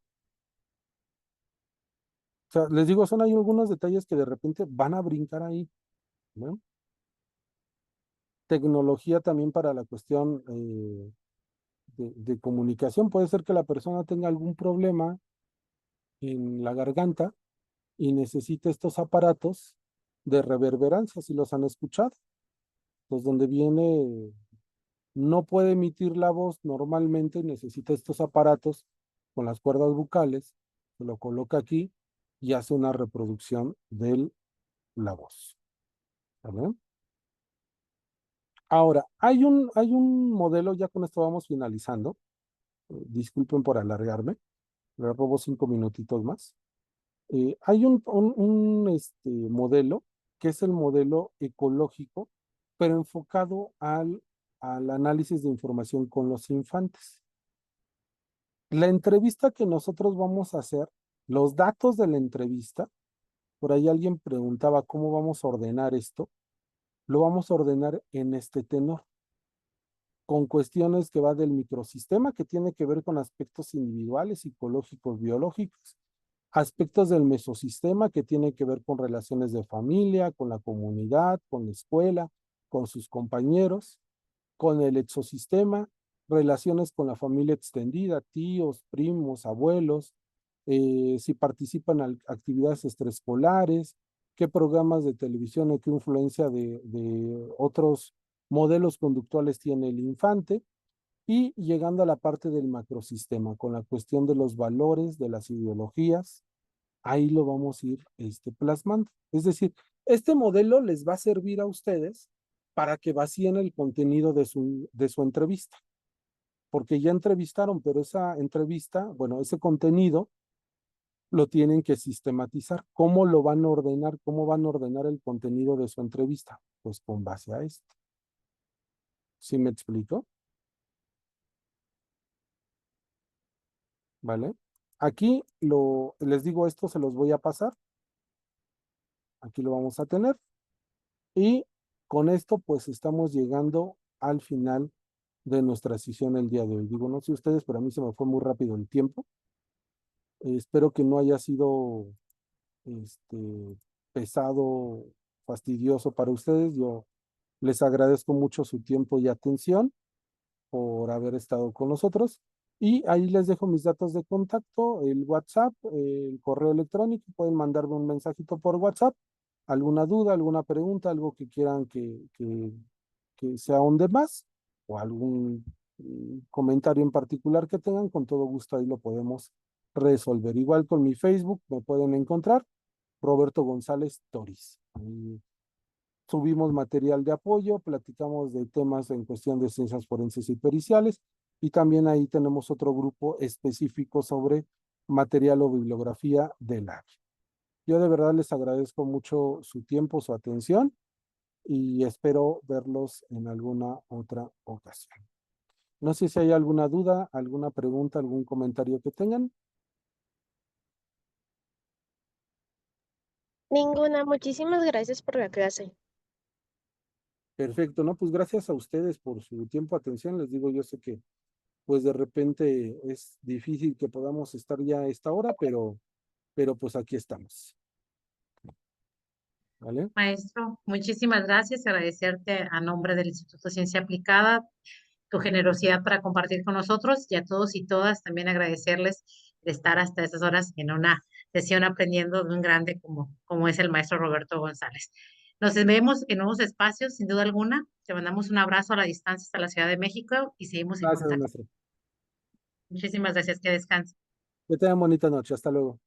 O sea, les digo, hay algunos detalles que de repente van a brincar ahí, ¿no? Tecnología también para la cuestión de comunicación. Puede ser que la persona tenga algún problema en la garganta y necesite estos aparatos de reverberancia, si los han escuchado. Pues donde viene, no puede emitir la voz normalmente, necesita estos aparatos con las cuerdas bucales, se lo coloca aquí y hace una reproducción de la voz. ¿Vale? Ahora, hay un modelo, ya con esto vamos finalizando. Disculpen por alargarme, le robo 5 minutitos más. Hay un modelo que es el modelo ecológico, pero enfocado al análisis de información con los infantes. La entrevista que nosotros vamos a hacer, los datos de la entrevista, por ahí alguien preguntaba cómo vamos a ordenar esto, lo vamos a ordenar en este tenor, con cuestiones que va del microsistema, que tiene que ver con aspectos individuales, psicológicos, biológicos, aspectos del mesosistema, que tiene que ver con relaciones de familia, con la comunidad, con la escuela, con sus compañeros, con el exosistema, relaciones con la familia extendida, tíos, primos, abuelos, si participan en actividades extraescolares, qué programas de televisión o qué influencia de otros modelos conductuales tiene el infante, y llegando a la parte del macrosistema, con la cuestión de los valores, de las ideologías, ahí lo vamos a ir plasmando. Es decir, este modelo les va a servir a ustedes para que vacíen el contenido de su entrevista, porque ya entrevistaron, pero esa entrevista, bueno, ese contenido lo tienen que sistematizar. ¿Cómo lo van a ordenar? ¿Cómo van a ordenar el contenido de su entrevista? Pues con base a esto. ¿Sí me explico? ¿Vale? Aquí les digo, esto se los voy a pasar. Aquí lo vamos a tener. Y con esto, pues estamos llegando al final de nuestra sesión el día de hoy. Digo, no sé ustedes, pero a mí se me fue muy rápido el tiempo. Espero que no haya sido pesado, fastidioso para ustedes. Yo les agradezco mucho su tiempo y atención por haber estado con nosotros. Y ahí les dejo mis datos de contacto, el WhatsApp, el correo electrónico. Pueden mandarme un mensajito por WhatsApp. Alguna duda, alguna pregunta, algo que quieran que sea un de más, o algún comentario en particular que tengan, con todo gusto ahí lo podemos resolver. Igual con mi Facebook me pueden encontrar, Roberto González Toris. Ahí subimos material de apoyo, platicamos de temas en cuestión de ciencias forenses y periciales, y también ahí tenemos otro grupo específico sobre material o bibliografía del área. Yo de verdad les agradezco mucho su tiempo, su atención, y espero verlos en alguna otra ocasión. No sé si hay alguna duda, alguna pregunta, algún comentario que tengan. Ninguna, muchísimas gracias por la clase. Perfecto, ¿no? Pues gracias a ustedes por su tiempo, atención. Les digo, yo sé que pues de repente es difícil que podamos estar ya a esta hora, pero pues aquí estamos. ¿Vale? Maestro, muchísimas gracias. Agradecerte a nombre del Instituto de Ciencia Aplicada tu generosidad para compartir con nosotros, y a todos y todas también agradecerles de estar hasta esas horas en una sesión aprendiendo de un grande como es el maestro Roberto González. Nos vemos en nuevos espacios, sin duda alguna. Te mandamos un abrazo a la distancia hasta la Ciudad de México y seguimos en Gracias, contacto. maestro. Muchísimas gracias, que descanse. Que tengan bonita noche. Hasta luego.